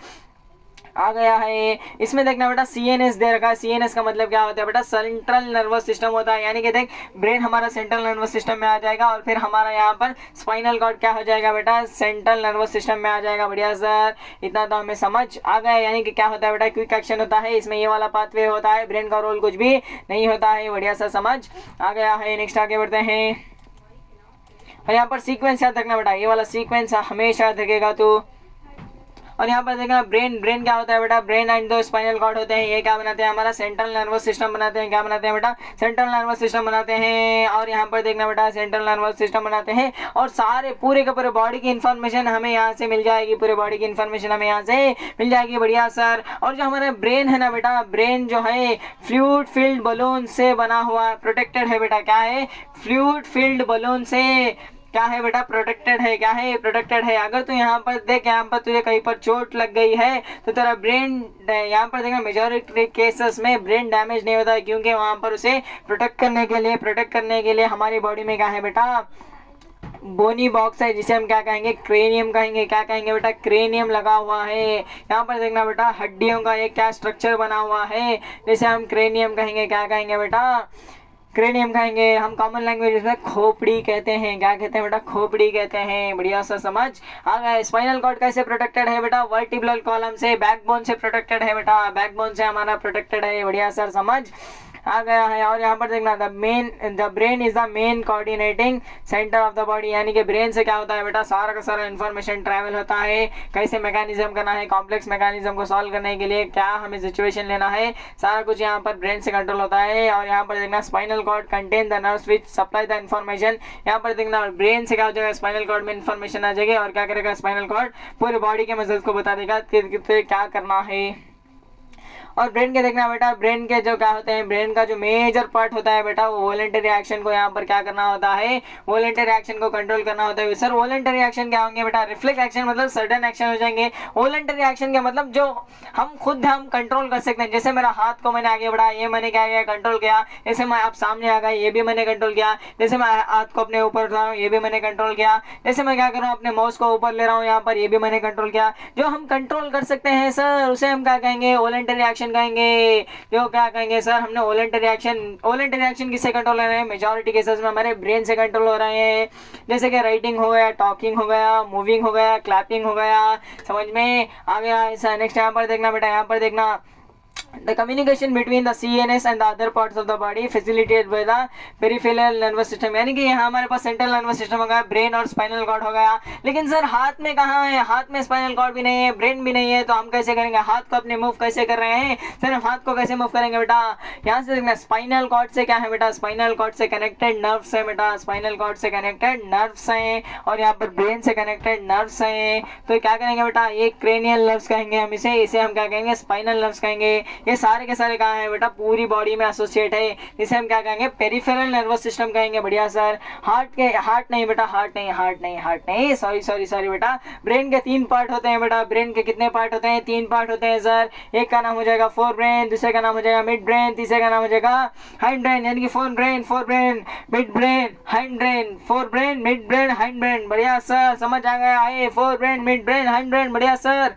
Speaker 1: आ गया है। इसमें देखना बेटा CNS दे रखा है। CNS का मतलब क्या होता है बेटा, सेंट्रल नर्वस सिस्टम होता है। यानी कि देख ब्रेन हमारा सेंट्रल नर्वस सिस्टम में आ जाएगा और फिर हमारा यहाँ पर स्पाइनल कॉर्ड क्या हो जाएगा बेटा, सेंट्रल नर्वस सिस्टम में आ जाएगा। बढ़िया सर, इतना तो हमें समझ आ गया। यानी कि क्या होता है बेटा, क्विक एक्शन होता है, इसमें ये वाला पाथवे होता है, ब्रेन का रोल कुछ भी नहीं होता है। बढ़िया सर, समझ आ गया है। नेक्स्ट आगे बढ़ते हैं। और यहाँ पर सीक्वेंस याद रखना बेटा, ये वाला सीक्वेंस हमेशा याद रखेगा तू। और यहाँ पर देखना ब्रेन क्या होता है बेटा, ब्रेन एंड दो स्पाइनल कॉर्ड होते हैं, ये क्या बनाते हैं, हमारा सेंट्रल नर्वस सिस्टम बनाते हैं। क्या बनाते हैं बेटा, सेंट्रल नर्वस सिस्टम बनाते हैं। और यहाँ पर देखना बेटा, सेंट्रल नर्वस सिस्टम बनाते हैं और सारे पूरे के पूरे बॉडी की इन्फॉर्मेशन हमें यहाँ से मिल जाएगी, पूरे बॉडी की इन्फॉर्मेशन हमें यहाँ से मिल जाएगी। बढ़िया सर। और जो हमारा ब्रेन है ना बेटा, ब्रेन जो है फ्लूइड फिल्ड बलून से बना हुआ प्रोटेक्टेड है बेटा। क्या है, फ्लूइड फिल्ड बलून से क्या है बेटा, प्रोटेक्टेड है। क्या है, प्रोटेक्टेड है। अगर तू यहाँ पर देख, यहाँ पर तुझे कहीं पर चोट लग गई है तो तेरा ब्रेन, यहाँ पर देखना मेजॉरिटी केसेस में ब्रेन डैमेज नहीं होता है, क्योंकि वहाँ पर उसे प्रोटेक्ट करने के लिए हमारी बॉडी में क्या है बेटा, बोनी बॉक्स है, जिसे हम क्या कहेंगे, क्रेनियम कहेंगे। क्या कहेंगे बेटा, क्रेनियम लगा हुआ है। यहाँ पर देखना बेटा, हड्डियों का एक क्या स्ट्रक्चर बना हुआ है, जिसे हम क्रेनियम कहेंगे। क्या कहेंगे बेटा, क्रेनियम खाएंगे, हम कॉमन लैंग्वेज में खोपड़ी कहते हैं। क्या कहते हैं बेटा? खोपड़ी कहते हैं। बढ़िया सा समझ आ गया। स्पाइनल कॉर्ड कैसे प्रोटेक्टेड है बेटा? वर्टिब्रल कॉलम से, बैकबोन से प्रोटेक्टेड है बेटा, बैकबोन से हमारा प्रोटेक्टेड है। बढ़िया सर समझ आ गया है। और यहाँ पर देखना the brain is the main coordinating centre of the body, यानी कि ब्रेन से क्या होता है बेटा? सारा का सारा इन्फॉर्मेशन ट्रैवल होता है। कैसे मैकेनिज्म करना है, कॉम्प्लेक्स मैकेनिज्म को सॉल्व करने के लिए क्या हमें सिचुएशन लेना है, सारा कुछ यहाँ पर ब्रेन से कंट्रोल होता है। और यहाँ पर देखना spinal cord contain the nerves which supply the information. यहाँ पर देखना ब्रेन से क्या हो जाएगा? स्पाइनल कॉर्ड में इन्फॉर्मेशन आ जाएगी और क्या करेगा? स्पाइनल कॉर्ड पूरे बॉडी के मसल्स को बता देगा कि क्या करना है। और ब्रेन के देखना बेटा, ब्रेन के जो क्या होते हैं, ब्रेन का जो मेजर पार्ट होता है बेटा, वो वॉलंटरी एक्शन को यहाँ पर क्या करना होता है? वॉलंटरी एक्शन को कंट्रोल करना होता है। सर वॉलंटरी एक्शन क्या होंगे बेटा? रिफ्लेक्स एक्शन मतलब सडन एक्शन हो जाएंगे। वॉलंटरी एक्शन क्या मतलब? जो हम खुद हम कंट्रोल कर सकते हैं। जैसे मेरा हाथ को मैंने आगे बढ़ाया, ये मैंने क्या किया? कंट्रोल किया। जैसे मैं आप सामने आ गए, ये भी मैंने कंट्रोल किया। जैसे मैं हाथ को अपने ऊपर उठा रहा हूँ, ये भी मैंने कंट्रोल किया। जैसे मैं क्या कर रहा हूँ? अपने माउस को ऊपर ले रहा हूँ यहाँ पर, ये भी मैंने कंट्रोल किया। जो हम कंट्रोल कर सकते हैं सर, उसे हम क्या कहेंगे? वॉलंटरी एक्शन कहेंगे। जो क्या कहेंगे सर? हमने वॉलंटरी एक्शन किससे कंट्रोल हो रहे हैं? मेजॉरिटी केसेस में हमारे ब्रेन से कंट्रोल हो रहे हैं। जैसे कि राइटिंग हो गया, टॉकिंग हो गया, मूविंग हो गया, क्लैपिंग हो गया। समझ में आ गया ऐसा? नेक्स्ट यहाँ पर देखना बेटा, यहाँ पर देखना the communication between the CNS and the other parts of the body facilitated by the peripheral nervous system, यानी कि यहाँ हमारे पास सेंट्रल नर्वस सिस्टम हो गया, ब्रेन और स्पाइनल कॉर्ड हो गया। लेकिन सर हाथ में कहाँ है? हाथ में स्पाइनल कॉर्ड भी नहीं है, ब्रेन भी नहीं है, तो हम कैसे करेंगे? हाथ को अपने मूव कैसे कर रहे हैं सर? हम हाथ को कैसे मूव करेंगे बेटा? यहाँ से देखना स्पाइनल कॉर्ड से क्या है बेटा? स्पाइनल कॉर्ड से कनेक्टेड नर्व्स है बेटा, स्पाइनल कॉर्ड से कनेक्टेड नर्व्स हैं। और यहाँ पर ब्रेन से कनेक्टेड नर्व्स हैं। तो क्या करेंगे बेटा? ये क्रेनियल नर्व्स कहेंगे हम इसे हम क्या कहेंगे? स्पाइनल नर्व्स कहेंगे। ये सारे के सारे कहाँ है बेटा? पूरी बॉडी में एसोसिएट है, इसे हम क्या कहेंगे? पेरिफेरल नर्वस सिस्टम कहेंगे। बढ़िया सर। हार्ट नहीं बेटा, हार्ट नहीं, सॉरी बेटा। ब्रेन के 3 पार्ट होते हैं बेटा। ब्रेन के कितने पार्ट होते हैं? 3 पार्ट होते हैं सर। एक का नाम हो जाएगा फोर ब्रेन, दूसरे का नाम हो जाएगा मिड ब्रेन, तीसरे का नाम हो जाएगा हाइंड ब्रेन, यानी कि fore brain mid brain hind brain, fore brain mid brain hind brain. बढ़िया सर, समझ आ गया है? Fore brain mid brain hind brain. बढ़िया सर।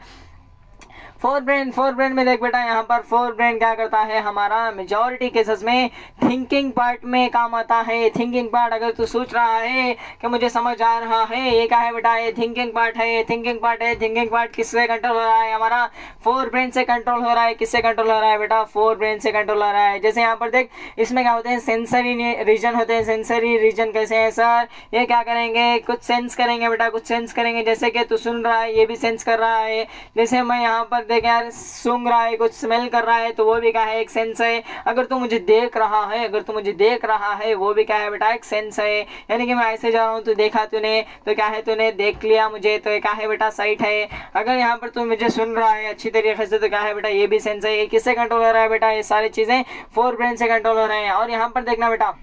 Speaker 1: फोर ब्रेन में देख बेटा, यहाँ पर फोर ब्रेन क्या करता है? हमारा मेजॉरिटी केसेस में थिंकिंग पार्ट में काम आता है। थिंकिंग पार्ट, अगर तू सोच रहा है कि मुझे समझ आ रहा है, ये क्या है बेटा? ये थिंकिंग पार्ट है। थिंकिंग पार्ट किससे कंट्रोल हो रहा है? हमारा फोर ब्रेन से कंट्रोल हो रहा है। किससे कंट्रोल हो रहा है बेटा? फोर ब्रेन से कंट्रोल हो रहा है। जैसे यहाँ पर देख, इसमें क्या होते हैं? सेंसरी रीजन होते हैं। सेंसरी रीजन कैसे है सर? ये क्या करेंगे? कुछ सेंस करेंगे बेटा, कुछ सेंस करेंगे। जैसे कि तू सुन रहा है, ये भी सेंस कर रहा है। जैसे मैं यहाँ पर देख यार सूंघ रहा है, कुछ स्मेल कर रहा है, तो वो भी क्या है? एक सेंस है। अगर तू मुझे देख रहा है, वो भी क्या है बेटा? एक सेंस है। यानी कि मैं ऐसे जा रहा हूँ, तो देखा तूने, तो क्या है? तूने देख लिया मुझे, तो क्या है बेटा? साइट है। अगर यहाँ पर तू मुझे सुन रहा है अच्छी तरीके से, तो क्या है बेटा? ये भी सेंस है। ये किससे कंट्रोल हो रहा है बेटा? ये सारी चीजें फोर ब्रेन से कंट्रोल हो रहे हैं। और यहाँ पर देखना बेटा,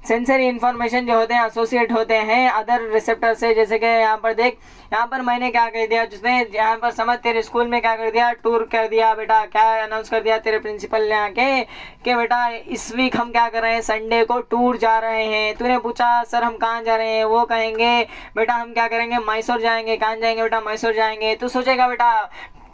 Speaker 1: सेंसरी इन्फॉर्मेशन जो होते हैं एसोसिएट होते हैं अदर रिसेप्टर से। जैसे कि यहाँ पर देख, यहाँ पर मैंने क्या कर दिया, जिसने यहाँ पर समझ, तेरे स्कूल में क्या कर दिया? टूर कर दिया बेटा। क्या अनाउंस कर दिया तेरे प्रिंसिपल ने आके कि बेटा इस वीक हम क्या कर रहे हैं? संडे को टूर जा रहे हैं। तूने पूछा सर हम कहाँ जा रहे हैं? वो कहेंगे बेटा हम क्या करेंगे? मैसूर जाएंगे। कहाँ जाएंगे बेटा? मैसूर जाएंगे। तू सोचेगा बेटा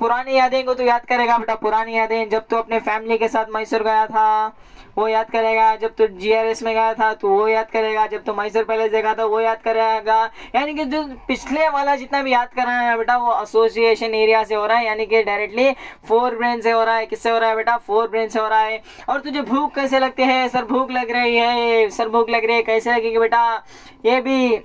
Speaker 1: पुरानी यादें को तो याद करेगा बेटा। पुरानी यादें, जब तू अपने फैमिली के साथ मैसूर गया था वो याद करेगा। जब तू GRS में गया था तो वो याद करेगा। जब तू मैसूर पैलेस देखा था वो याद करेगा। यानी कि जो पिछले वाला जितना भी याद कर रहा है बेटा, वो एसोसिएशन एरिया से हो रहा है, यानी कि डायरेक्टली फोर ब्रेन से हो रहा है। किससे हो रहा है बेटा? फोर ब्रेन से हो रहा है। और तुझे भूख कैसे लगती है? सर भूख लग रही है, सर भूख लग रही है। कैसे लगेगी बेटा? ये भी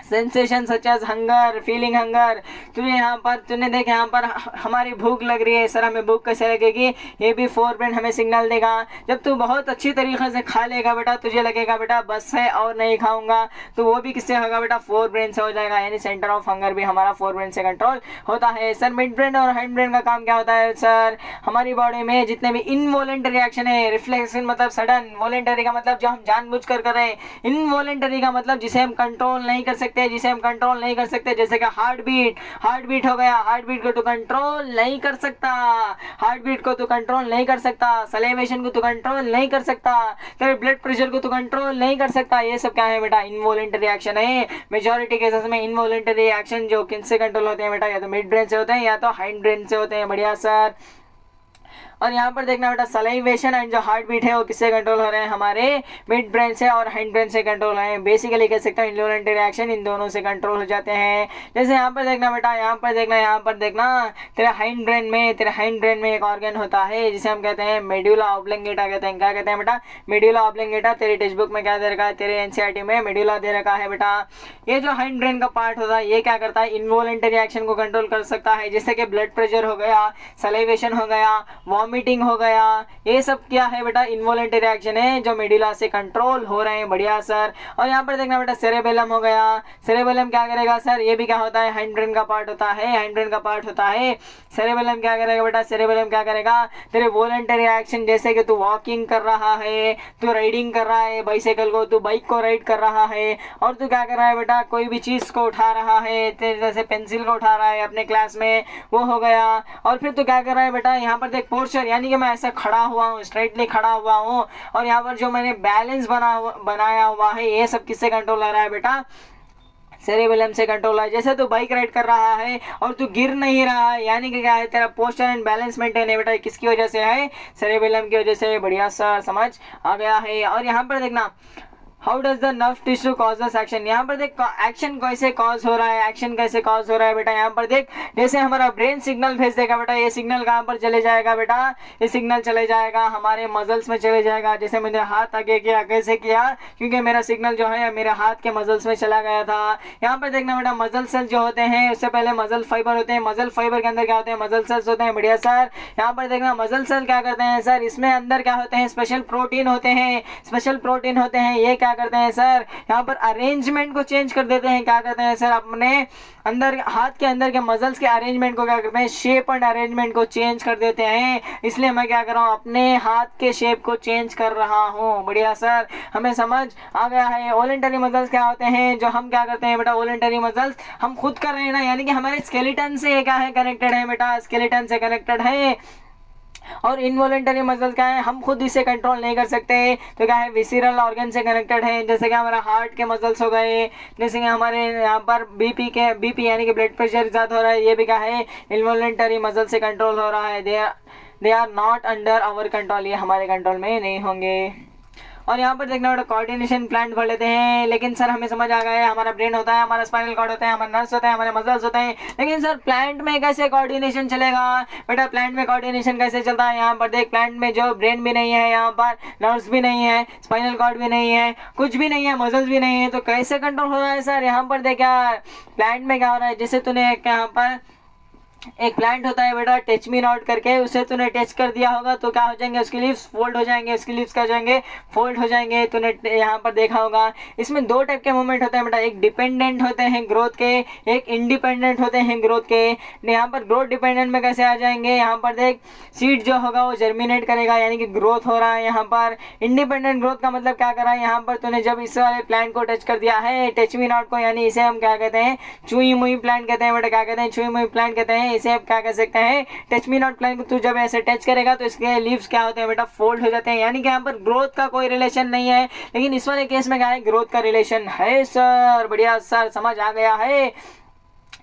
Speaker 1: sensation such as hunger, feeling hunger. तुझे यहाँ पर तूने देख, यहाँ पर हमारी भूख लग रही है, सर हमें भूख कैसे लगेगी? ये भी फोर ब्रेन हमें सिग्नल देगा। जब तू बहुत अच्छी तरीके से खा लेगा बेटा, तुझे लगेगा बेटा बस है और नहीं खाऊंगा, तो वो भी किससे होगा बेटा? फोर ब्रेन से हो जाएगा। यानी सेंटर ऑफ हंगर भी हमारा फोर ब्रेन से कंट्रोल होता है। सर मिड ब्रेन और हाइंड ब्रेन का काम क्या होता है सर? हमारी बॉडी में जितने भी इनवॉलेंटरी एक्शन है, रिफ्लेक्शन मतलब सडन, वॉलेंटरी का मतलब जो हम जानबूझकर कर रहे हैं, इनवॉलेंटरी का मतलब जिसे हम कंट्रोल नहीं कर सकते, जैसे कि हार्ट बीट हो गया। हार्ट बीट को तो कंट्रोल नहीं कर सकता, सलेवेशन को तो कंट्रोल नहीं कर सकता, तेरे ब्लड प्रेशर को तो कंट्रोल नहीं कर सकता। ये सब क्या है बेटा? इनवॉलेंटरी एक्शन है। मेजॉरिटी केसेस में इनवॉलेंटरी एक्शन जो किनसे कंट्रोल होते हैं बेटा? या तो मिड ब्रेन से होते हैं या तो हाइंड ब्रेन से होते हैं। बढ़िया सर। और यहाँ पर देखना बेटा सलाइवेशन एंड जो हार्ट बीट है वो किससे कंट्रोल हो रहे हैं, हमारे मिड ब्रेन से और हाइंड ब्रेन से कंट्रोल है। बेसिकली कह सकते हैं इनवॉलंटरी रिएक्शन इन दोनों से कंट्रोल हो जाते हैं। जैसे यहाँ पर देखना बेटा, यहाँ पर देखना तेरे हाइंड ब्रेन में एक ऑर्गन होता है जिसे हम कहते हैं मेडुला ऑब्लिंगेटा कहते हैं। क्या कहते हैं बेटा, मेडुला ऑब्लिंगेटा। तेरी टेक्स्ट बुक में क्या दे रखा है, तेरे एनसीईआरटी में मेडुला दे रखा है बेटा। ये जो हाइंड ब्रेन का पार्ट होता है ये क्या करता है, इनवॉलंटरी रिएक्शन को कंट्रोल कर सकता है, जैसे कि ब्लड प्रेशर हो गया, सलाइवेशन हो गया, वॉमिटिंग हो गया। ये सब क्या है बेटा, इनवॉलंटरी रिएक्शन है जो मेडुला से कंट्रोल हो रहे हैं। बढ़िया सर। और यहाँ पर देखना बेटा सेरेबेलम हो गया। सेरेबेलम क्या करेगा सर, ये भी क्या होता है, हाइंड ब्रेन का पार्ट होता है, हाइंड ब्रेन का पार्ट होता है। सेरेबेलम क्या करेगा बेटा, सेरेबेलम क्या करेगा, तेरे वॉलंटरी एक्शन जैसे कि तू वॉकिंग कर रहा है, तू राइडिंग कर रहा है बाइसाइकिल को, तू बाइक को राइड कर रहा है, और तू क्या कर रहा है बेटा, कोई भी चीज़ को उठा रहा है, तेरे जैसे पेंसिल को उठा रहा है अपने क्लास में, वो हो गया। और फिर तू क्या कर रहा है बेटा, यहाँ पर देख पोस्चर, यानी कि मैं ऐसा खड़ा हुआ हूँ, स्ट्रेटली खड़ा हुआ हूँ, और यहाँ पर जो मैंने बैलेंस बनाया हुआ है, ये सब किससे कंट्रोल हो रहा है बेटा, सेरेबेलम से कंट्रोल है। जैसे तू बाइक राइड कर रहा है और तू गिर नहीं रहा है, यानी कि क्या है, तेरा पोस्चर एंड बैलेंस मेंटेन है बेटा, किसकी वजह से है, सेरेबेलम की वजह से। बढ़िया सर, समझ आ गया है। और यहाँ पर देखना how does the nerve tissue causes action, यहाँ पर देख एक्शन कैसे कॉज हो रहा है, एक्शन कैसे कॉज हो रहा है बेटा। यहाँ पर देख जैसे हमारा ब्रेन सिग्नल भेज देगा बेटा, ये सिग्नल कहाँ पर चले जाएगा बेटा, ये सिग्नल चले जाएगा हमारे मसल्स में चले जाएगा। जैसे मैंने हाथ आगे किया, कैसे किया, क्योंकि मेरा सिग्नल जो है मेरे हाथ के मसल्स में चला गया था। यहाँ पर देखना बेटा मसल सेल्स जो होते हैं उससे पहले मसल फाइबर होते हैं, मसल फाइबर के अंदर क्या होते हैं, मसल सेल्स होते हैं। बढ़िया सर। यहाँ पर देखना मसल सेल क्या करते हैं सर, इसमें अंदर क्या होते हैं, स्पेशल प्रोटीन होते हैं, स्पेशल प्रोटीन होते हैं। ये क्या करते हैं सर, यहाँ पर अरेंजमेंट को चेंज कर देते हैं। क्या करते हैं सर, अपने अंदर हाथ के अंदर के मसल्स के अरेंजमेंट को क्या करते हैं, शेप एंड अरेंजमेंट को चेंज कर देते हैं। इसलिए मैं क्या कर रहा हूँ, अपने हाथ के शेप को चेंज कर रहा हूँ। बढ़िया सर, हमें समझ आ गया है। वॉलंटरी मसल्स क्या होते हैं, जो हम क्या करते हैं बेटा, वॉलंटरी मसल्स हम खुद कर रहे हैं ना, यानी कि हमारे स्केलेटन से क्या है, कनेक्टेड है बेटा, स्केलेटन से कनेक्टेड है। और इनवॉलंटरी मसल्स क्या है, हम खुद इसे कंट्रोल नहीं कर सकते, तो क्या है, विसिरल ऑर्गन से कनेक्टेड है, जैसे कि हमारा हार्ट के मसल्स हो गए, जैसे कि हमारे यहाँ पर बीपी यानी कि ब्लड प्रेशर ज़्यादा हो रहा है, ये भी क्या है, इनवॉलंटरी मसल से कंट्रोल हो रहा है। They are not under our control, ये हमारे कंट्रोल में नहीं होंगे। और यहाँ पर देखना बेटा कोऑर्डिनेशन प्लांट पढ़ लेते हैं, लेकिन सर हमें समझ आ गया है, हमारा ब्रेन होता है, हमारा स्पाइनल कॉर्ड होता है, हमारा नर्व्स होता है, हमारे मसल्स होते हैं, लेकिन सर प्लांट में कैसे कोऑर्डिनेशन चलेगा बेटा, प्लांट में कोऑर्डिनेशन कैसे चलता है। यहाँ पर देख प्लांट में जो ब्रेन भी नहीं है, यहाँ पर नर्व्स भी नहीं है, स्पाइनल कॉर्ड भी नहीं है, कुछ भी नहीं है, मसल्स भी नहीं है, तो कैसे कंट्रोल हो रहा है सर। यहाँ पर देख यार प्लांट में क्या हो रहा है, जैसे तूने यहाँ पर एक प्लांट होता है बेटा टच मी नॉट करके, उसे तूने टच कर दिया होगा तो क्या हो जाएंगे, उसके लीव्स फोल्ड हो जाएंगे, उसके लीव्स क्या हो जाएंगे, फोल्ड हो जाएंगे। तूने यहाँ पर देखा होगा, इसमें दो टाइप के मूवमेंट होते हैं बेटा, एक डिपेंडेंट होते हैं ग्रोथ के, एक इंडिपेंडेंट होते हैं ग्रोथ के। यहाँ पर ग्रोथ डिपेंडेंट में कैसे आ जाएंगे, यहाँ पर देख सीड जो होगा वो जर्मिनेट करेगा, यानी कि ग्रोथ हो रहा है। यहाँ पर इंडिपेंडेंट ग्रोथ का मतलब क्या कर रहा है, यहाँ पर तूने जब इस वाले प्लांट को टच कर दिया है, टच मी नॉट को, यानी इसे हम क्या कहते हैं, चुई मुई प्लांट कहते हैं बेटा, क्या कहते हैं, चुई मुई प्लांट कहते हैं। इसे आप क्या कह सकते हैं, टच मी नॉट प्लांट को तू जब ऐसे टच करेगा तो इसके लीव्स क्या होते हैं बेटा, फोल्ड हो जाते हैं, यानी कि यहाँ पर ग्रोथ का कोई रिलेशन नहीं है, लेकिन इस वाले केस में क्या है, ग्रोथ का रिलेशन है सर। बढ़िया सर, समझ आ गया है।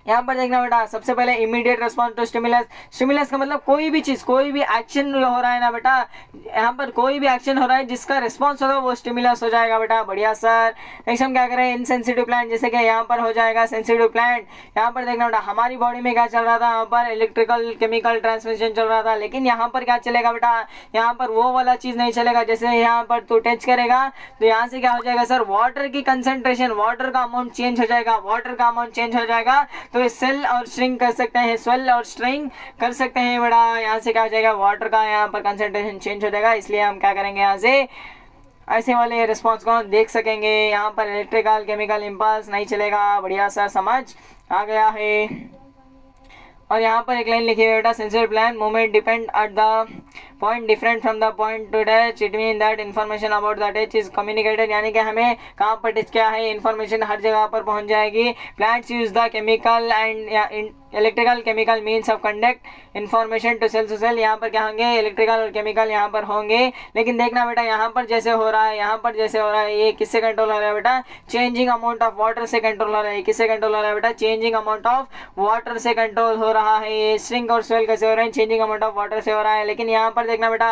Speaker 1: यहाँ पर देखना बेटा, सबसे पहले immediate response to stimulus. Stimulus का मतलब कोई भी चीज़, कोई भी एक्शन जो हो रहा है ना बेटा, यहाँ पर कोई भी एक्शन हो रहा है जिसका रिस्पॉन्स होगा वो स्टिमुलस हो जाएगा बेटा। बढ़िया सर। नेक्स्ट हम क्या करें, इनसेंसिटिव प्लांट, जैसे कि यहाँ पर हो जाएगा सेंसिटिव प्लांट। यहाँ पर देखना बेटा, हमारी बॉडी में क्या चल रहा था, यहाँ पर इलेक्ट्रिकल केमिकल ट्रांसमिशन चल रहा था, लेकिन यहाँ पर क्या चलेगा बेटा, यहाँ पर वो वाला चीज़ नहीं चलेगा। जैसे यहाँ पर तू टच करेगा तो यहाँ से क्या हो जाएगा सर, वाटर की कंसेंट्रेशन, वाटर का अमाउंट चेंज हो जाएगा, वाटर का अमाउंट चेंज हो जाएगा, तो ये सेल और श्रिंक कर सकते हैं, स्वेल और श्रिंक कर सकते हैं बड़ा। यहाँ से क्या हो जाएगा, वाटर का यहाँ पर कंसंट्रेशन चेंज हो जाएगा, इसलिए हम क्या करेंगे, यहाँ से ऐसे वाले रिस्पॉन्स को हम देख सकेंगे। यहाँ पर इलेक्ट्रिकल केमिकल इम्पल्स नहीं चलेगा। बढ़िया सा, समझ आ गया है। और यहाँ पर एक लाइन लिखी है बेटा, sensor plan movement depend at the point different from the point two touch, it mean that information about the touch is communicated, यानी कि हमें कहाँ पर टच क्या है, इन्फॉर्मेशन हर जगह पर पहुँच जाएगी। Plants use the chemical and electrical chemical means of conduct information to cell, यहाँ पर क्या होंगे, इलेक्ट्रिकल और केमिकल यहाँ पर होंगे। लेकिन देखना बेटा यहाँ पर जैसे हो रहा है, यहाँ पर जैसे हो रहा है, ये किससे कंट्रोल हो रहा है बेटा, चेंजिंग अमाउंट ऑफ वाटर से कंट्रोल हो रहा है। किससे कंट्रोल हो रहा है बेटा, चेंजिंग अमाउंट ऑफ वाटर से कंट्रोल हो रहा है। ये स्ट्रिंग और स्वेल कैसे हो रहे हैं, चेंजिंग अमाउंट ऑफ वाटर से हो रहा है। लेकिन यहाँ पर देखना बेटा,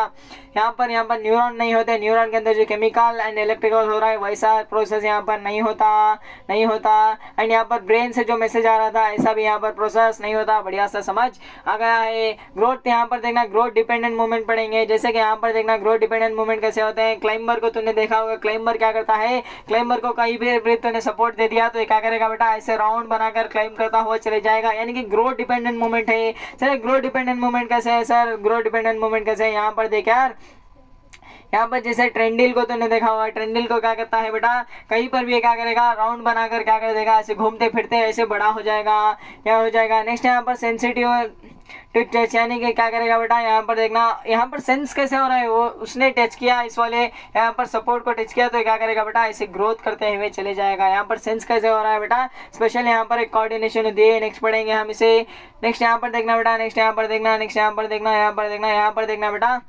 Speaker 1: यहाँ पर न्यूरॉन नहीं होते, न्यूरॉन के अंदर जो केमिकल एंड इलेक्ट्रिकल हो रहा है वैसा प्रोसेस यहाँ पर नहीं होता। एंड यहाँ पर ब्रेन से जो मैसेज आ रहा था ऐसा भी यहाँ पर प्रोसेस नहीं होता। बढ़िया सा समझ आ गया है। ग्रोथ यहाँ पर देखना, ग्रोथ डिपेंडेंट मूवमेंट पढ़ेंगे। जैसे कि यहाँ पर देखना ग्रोथ डिपेंडेंट मूवमेंट कैसे होते हैं। क्लाइंबर को तूने देखा होगा, क्लाइंबर क्या करता है, क्लाइंबर को कहीं भी तूने सपोर्ट दे दिया तो ये क्या करेगा बेटा, ऐसे राउंड बनाकर क्लाइंब करता हुआ चले जाएगा, यानी कि ग्रोथ डिपेंडेंट मूवमेंट है। सर ग्रोथ डिपेंडेंट मूवमेंट कैसे है, सर ग्रोथ डिपेंडेंट मूवमेंट कैसे है, यहाँ पर देख यार, यहाँ पर जैसे ट्रेंडिल को तूने देखा होगा, ट्रेंडिल को क्या करता है बेटा, कहीं पर भी क्या करेगा, राउंड बनाकर क्या कर देगा, ऐसे घूमते फिरते ऐसे बड़ा हो जाएगा, क्या हो जाएगा। नेक्स्ट यहाँ पर सेंसिटिव टू टच, यानी कि क्या करेगा बेटा, यहाँ पर देखना, यहाँ पर सेंस कैसे हो रहा है, वो उसने टच किया इस वाले यहाँ पर सपोर्ट को टच किया तो क्या करेगा बेटा, ऐसे ग्रोथ करते हुए चले जाएगा। यहाँ पर सेंस कैसे हो रहा है बेटा, स्पेशल यहाँ पर एक कोऑर्डिनेशन दिए। नेक्स्ट पढ़ेंगे हम इसे। नेक्स्ट यहाँ पर देखना बेटा, नेक्स्ट यहाँ पर देखना, नेक्स्ट यहाँ पर देखना, यहाँ पर देखना, यहाँ पर देखना बेटा,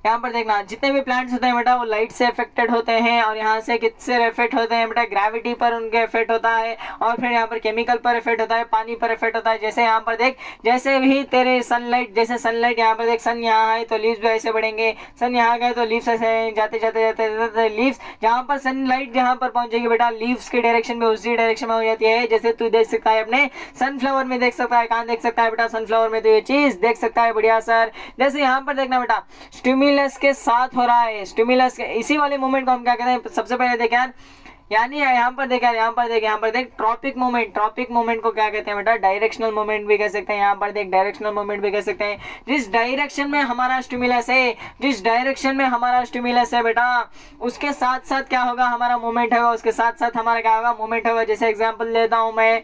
Speaker 1: यहाँ पर देखना जितने भी प्लांट्स होते हैं बेटा वो लाइट से अफेक्टेड होते हैं। और यहाँ से किससे इफेक्ट होते हैं बेटा, ग्रेविटी पर उनके इफेक्ट होता है, और फिर यहाँ पर केमिकल पर इफेक्ट होता है, पानी पर इफेक्ट होता है। जैसे यहाँ पर देख, जैसे भी तेरे सनलाइट, जैसे सनलाइट यहाँ पर देख, सन यहाँ है तो लीव्स भी ऐसे बढ़ेंगे, सन यहाँ गए तो लीव्स ऐसे जाते जाते जाते जाते लीव्स, जहाँ पर सनलाइट जहाँ पर पहुंचेगी बेटा लीव्स की डायरेक्शन में उसी डायरेक्शन में हो जाती है। जैसे तू देख सकता है अपने सनफ्लावर में, देख सकता है, कहाँ देख सकता है बेटा, सनफ्लावर में तो ये चीज देख सकता है। बढ़िया सर। जैसे यहाँ पर देखना बेटा, स्टिमुलस के साथ हो रहा है, स्टिमुलस के इसी वाले मूवमेंट को हम क्या कहते हैं, सबसे पहले देखें यार, यानी यहाँ पर देख, यहाँ पर देख ट्रॉपिक मूवमेंट, ट्रॉपिक मूवमेंट को क्या कहते हैं बेटा, डायरेक्शनल मूवमेंट भी कह सकते हैं। यहाँ पर देख डायरेक्शनल मूवमेंट भी कह सकते हैं। जिस डायरेक्शन में हमारा स्टिमुलस है, जिस डायरेक्शन में हमारा स्टिमुलस है बेटा, उसके साथ साथ क्या होगा, हमारा मूवमेंट होगा, उसके साथ साथ हमारा क्या होगा, मूवमेंट होगा। जैसे एग्जाम्पल लेता हूँ मैं,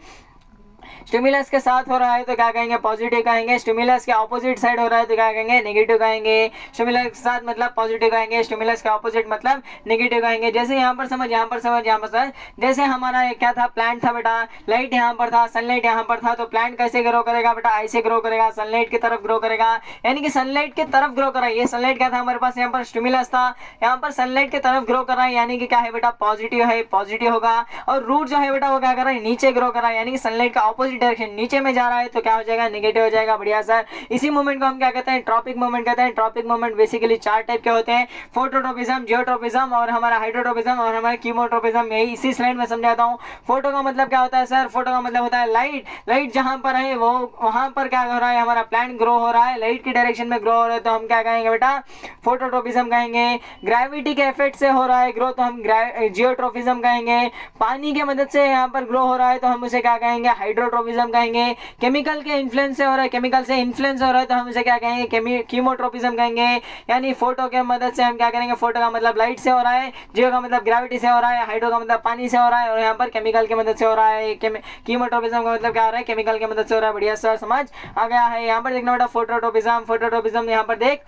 Speaker 1: स्टिमुलस के साथ हो रहा है तो क्या कहेंगे, पॉजिटिव कहेंगे। स्टिमुलस के ऑपोजिट साइड हो रहा है तो क्या कहेंगे, नेगेटिव कहेंगे। स्टिमुलस के साथ मतलब पॉजिटिव कहेंगे, स्टिमुलस के ऑपोजिट मतलब नेगेटिव कहेंगे। जैसे यहाँ पर समझ, यहाँ पर समझ, यहाँ पर समझ, जैसे हमारा क्या था, प्लांट था बेटा, लाइट यहाँ पर था, सनलाइट यहाँ पर था, तो प्लांट कैसे ग्रो करेगा बेटा, ऐसे ग्रो करेगा, सनलाइट की तरफ ग्रो करेगा, यानी कि सनलाइट की तरफ ग्रो कर रहा है। ये सनलाइट क्या था हमारे पास, यहाँ पर स्टिमुलस था, यहाँ पर सनलाइट की तरफ ग्रो कर रहा है, यानी कि क्या है बेटा, पॉजिटिव है, पॉजिटिव होगा। और रूट जो है बेटा वो क्या कर रहा है, नीचे ग्रो कर रहा है, यानी कि सनलाइट का ऑपोजिट डायरेक्शन नीचे में जा रहा है तो क्या हो जाएगा, नेगेटिव हो जाएगा। बढ़िया सर। इसी मूवमेंट को हम क्या कहते हैं, ट्रॉपिक मूवमेंट कहते हैं। ट्रॉपिक मूवमेंट बेसिकली 4 टाइप के होते हैं, फोटोट्रोपिज्म, जियोट्रोपिज्म और हमारा हाइड्रोट्रोपिज्म और हमारा कीमोट्रोपिज्म। यही इसी स्लाइड में समझाता हूँ। फोटो का मतलब क्या होता है सर, फोटो का मतलब होता है लाइट, लाइट जहां पर है वो वहां पर क्या हो रहा है, हमारा प्लांट ग्रो हो रहा है, लाइट की डायरेक्शन में ग्रो हो रहा है तो हम क्या कहेंगे बेटा, फोटोट्रोपिज्म कहेंगे। ग्रेविटी के इफेक्ट से हो रहा है ग्रो तो हम जियोट्रोपिज्म कहेंगे। पानी की मदद से यहाँ पर ग्रो हो रहा है तो हम उसे क्या कहेंगे, हाइड्रोट्रोपिज्म कहेंगे। केमिकल के इन्फ्लुएंस से हो रहा है, केमिकल से इन्फ्लुएंस हो रहा है तो हम इसे क्या कहेंगे, कीमोट्रोपिज्म कहेंगे। यानी फोटो के मदद से हम क्या करेंगे, फोटो का मतलब लाइट से हो रहा है, जियो का मतलब ग्रेविटी से हो रहा है, हाइड्रो का मतलब पानी से हो रहा है, और यहाँ पर केमिकल की मदद से हो रहा है। कीमोट्रोपिज्म का मतलब क्या हो रहा है, केमिकल की मदद से हो रहा है। बढ़िया सर, समझ आ गया है। यहाँ पर देखना बेटा फोटोट्रोपिज्म, फोटोट्रोपिज्म यहाँ पर देख,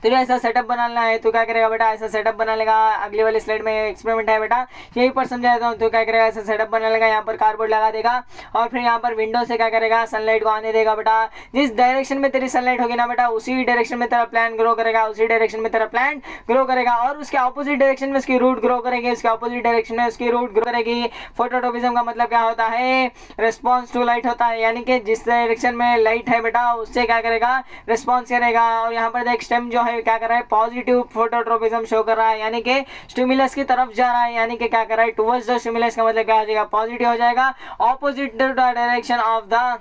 Speaker 1: तुझे ऐसा सेटअप बनाना है तो क्या करेगा बेटा, ऐसा सेटअप बना लेगा। अगली वाली स्लाइड में एक्सपेरिमेंट है बेटा, यहीं पर समझा देता हूँ। तो क्या करेगा, ऐसा सेटअप बना लेगा, यहाँ पर कार्डबोर्ड लगा देगा और फिर यहाँ पर विंडो से क्या करेगा, सनलाइट को आने देगा बेटा। जिस डायरेक्शन में तेरी सनलाइट होगी ना बेटा, उसी डायरेक्शन में तेरा प्लांट ग्रो करेगा, उसी डायरेक्शन में तेरा प्लांट ग्रो करेगा। और उसके ऑपोजिट डायरेक्शन में उसकी रूट ग्रो करेगी, उसके ऑपोजिट डायरेक्शन में उसकी रूट ग्रो करेगी। फोटोट्रोपिज्म का मतलब क्या होता है, रिस्पॉन्स टू लाइट होता है, यानी कि जिस डायरेक्शन में लाइट है बेटा उससे क्या करेगा, रिस्पॉन्स करेगा। और यहाँ पर देख स्टेम जो है क्या कर रहा है, पॉजिटिव फोटोट्रोपिज्म शो कर रहा है, यानी कि स्टिमुलस की तरफ जा रहा है, यानी कि क्या कर रहा है, टुवर्ड्स द स्टिमुलस का मतलब क्या हो जाएगा, पॉजिटिव हो जाएगा। Opposite the direction of the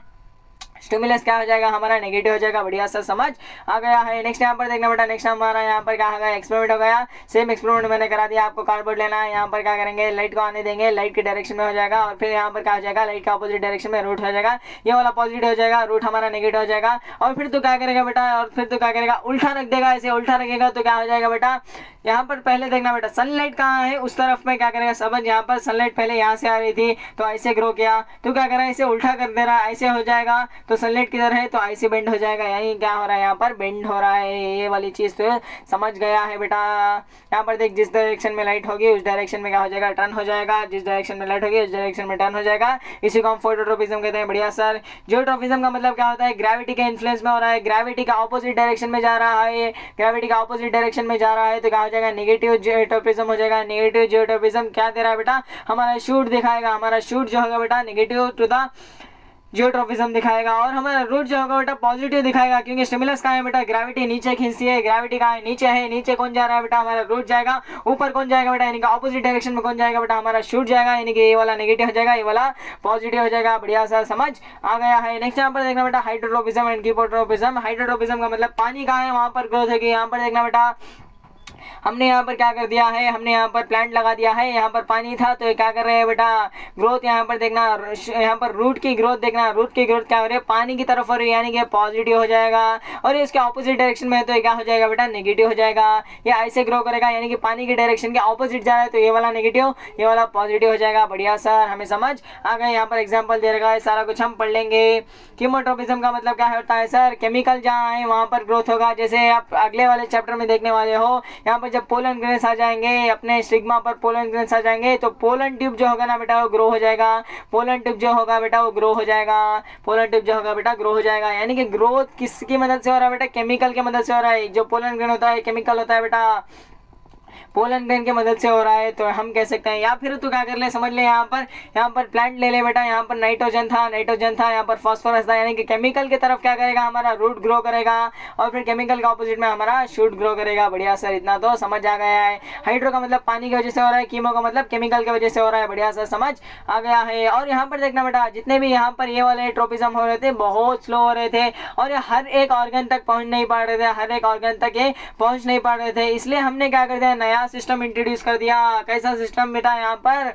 Speaker 1: stimulus क्या हो जाएगा, हमारा नेगेटिव हो जाएगा। बढ़िया सा समझ आ गया है। नेक्स्ट यहाँ पर देखना बेटा, नेक्स्ट हमारा यहाँ पर क्या हो गया, एक्सपेरिमेंट हो गया। सेम एक्सपेरिमेंट मैंने करा दिया, आपको कार्डबोर्ड लेना है। यहाँ पर क्या करेंगे, लाइट को आने देंगे, लाइट की डायरेक्शन में हो जाएगा और फिर यहाँ पर क्या हो जाएगा, लाइट का अपोजिट डायरेक्शन में रूट हो जाएगा। ये वाला पॉजिटिव हो जाएगा, रूट हमारा नेगेटिव हो जाएगा। और फिर तो क्या करेगा बेटा, और फिर तो क्या करेगा, उल्टा रख देगा। ऐसे उल्टा रखेगा तो क्या हो जाएगा बेटा, यहाँ पर पहले देखना बेटा सनलाइट कहाँ है उस तरफ में क्या करेगा, समझ यहाँ पर सनलाइट पहले यहाँ से आ रही थी तो ऐसे ग्रो किया, तो क्या कर रहा है इसे उल्टा कर दे रहा है, ऐसे हो जाएगा तो सनलाइट किधर है तो ऐसे बेंड हो जाएगा, यानी क्या हो रहा है यहाँ पर बेंड हो रहा है। ये वाली चीज तो समझ गया है बेटा। यहाँ पर देख जिस डायरेक्शन में लाइट होगी उस डायरेक्शन में क्या हो जाएगा, टर्न हो जाएगा, जिस डायरेक्शन में लाइट होगी उस डायरेक्शन में टर्न हो जाएगा। इसी को हम फोटोट्रोपिज्म कहते हैं। बढ़िया सर। जियोट्रोपिज्म का मतलब क्या होता है, ग्रेविटी के इन्फ्लुएंस में हो रहा है, ग्रेविटी का ऑपोजिट डायरेक्शन में जा रहा है, ग्रेविटी का ऑपोजिट डायरेक्शन में जा रहा है तो क्या हो जाएगा, नेगेटिव जियोट्रोपिज्म हो जाएगा। नेगेटिव जियोट्रोपिज्म क्या दे रहा है बेटा, हमारा शूट दिखाएगा, हमारा शूट जो होगा बेटा नेगेटिव टू द जियोट्रोपिज्म दिखाएगा, और हमारा रूट जो होगा बेटा पॉजिटिव दिखाएगा, क्योंकि स्टिमुलस कहाँ है बेटा, ग्रेविटी नीचे खींचती है, ग्रेविटी कहाँ है नीचे है, नीचे कौन जा रहा है बेटा, हमारा रूट जाएगा, ऊपर कौन जाएगा बेटा, यानी कि ऑपोजिट डायरेक्शन में कौन जाएगा बेटा, हमारा शूट जाएगा, यानी कि ये वाला नेगेटिव हो जाएगा, ये वाला पॉजिटिव हो जाएगा। बढ़िया सा समझ आ गया है। नेक्स्ट यहाँ पर देखना बेटा हाइड्रोट्रोपिज्म एंड कीपोट्रोपिज्म। हाइड्रोट्रोपिज्म का मतलब पानी कहाँ है वहां पर ग्रोथ होगी। यहाँ पर देखना बेटा हमने यहाँ पर क्या कर दिया है, हमने यहाँ पर प्लांट लगा दिया है, यहाँ पर पानी था तो ये क्या कर रहे हैं बेटा ग्रोथ, यहाँ पर देखना यहाँ पर रूट की ग्रोथ देखना, रूट की ग्रोथ क्या हो रही है पानी की तरफ हो रही है, यानी कि पॉजिटिव हो जाएगा, और ये इसके ऑपोजिट डायरेक्शन में है तो ये क्या हो जाएगा बेटा नेगेटिव हो जाएगा। ये ऐसे ग्रो करेगा यानी कि पानी की डायरेक्शन के ऑपोजिट जा रहा है तो ये वाला नेगेटिव, ये वाला पॉजिटिव हो जाएगा। बढ़िया सर, हमें समझ आ गए। यहाँ पर एग्जाम्पल दे रखा है, सारा कुछ हम पढ़ लेंगे। कीमोट्रोपिज्म का मतलब क्या होता है सर, केमिकल जहाँ है वहाँ पर ग्रोथ होगा, जैसे आप अगले वाले चैप्टर में देखने वाले हो। यहाँ पर जब पोलन ग्रेन्स आ जाएंगे, अपने स्टिग्मा पर पोलन ग्रेन्स आ जाएंगे तो पोलन ट्यूब जो होगा ना बेटा वो ग्रो हो जाएगा, पोलन ट्यूब जो होगा बेटा वो ग्रो हो जाएगा, पोलन ट्यूब जो होगा बेटा ग्रो हो जाएगा। यानी कि ग्रोथ किसकी मदद से हो रहा है बेटा, केमिकल की मदद से हो रहा है। जो पोलन ग्रेन होता है केमिकल होता है बेटा, पोलन ग्रेन की मदद से हो रहा है तो हम कह सकते हैं। या फिर तू क्या कर ले, समझ ले, यहाँ पर प्लांट ले ले बेटा, यहाँ पर नाइट्रोजन था, यहाँ पर फास्फोरस था, यानी कि केमिकल की तरफ क्या करेगा हमारा रूट ग्रो करेगा, और फिर केमिकल का ऑपोजिट में हमारा शूट ग्रो करेगा। बढ़िया सर, इतना तो समझ आ गया है। हाइड्रो का मतलब पानी की वजह से हो रहा है, कीमो का मतलब केमिकल की वजह से हो रहा है। बढ़िया सर, समझ आ गया है। और यहाँ पर देखना बेटा जितने भी यहाँ पर ये वाले ट्रोपिज्म हो रहे थे बहुत स्लो हो रहे थे, और ये हर एक ऑर्गन तक पहुँच नहीं पा रहे थे, हर एक ऑर्गन तक ये पहुँच नहीं पा रहे थे। इसलिए हमने क्या कर दिया, नया सिस्टम इंट्रोड्यूस कर दिया। कैसा सिस्टम बेटा, यहाँ पर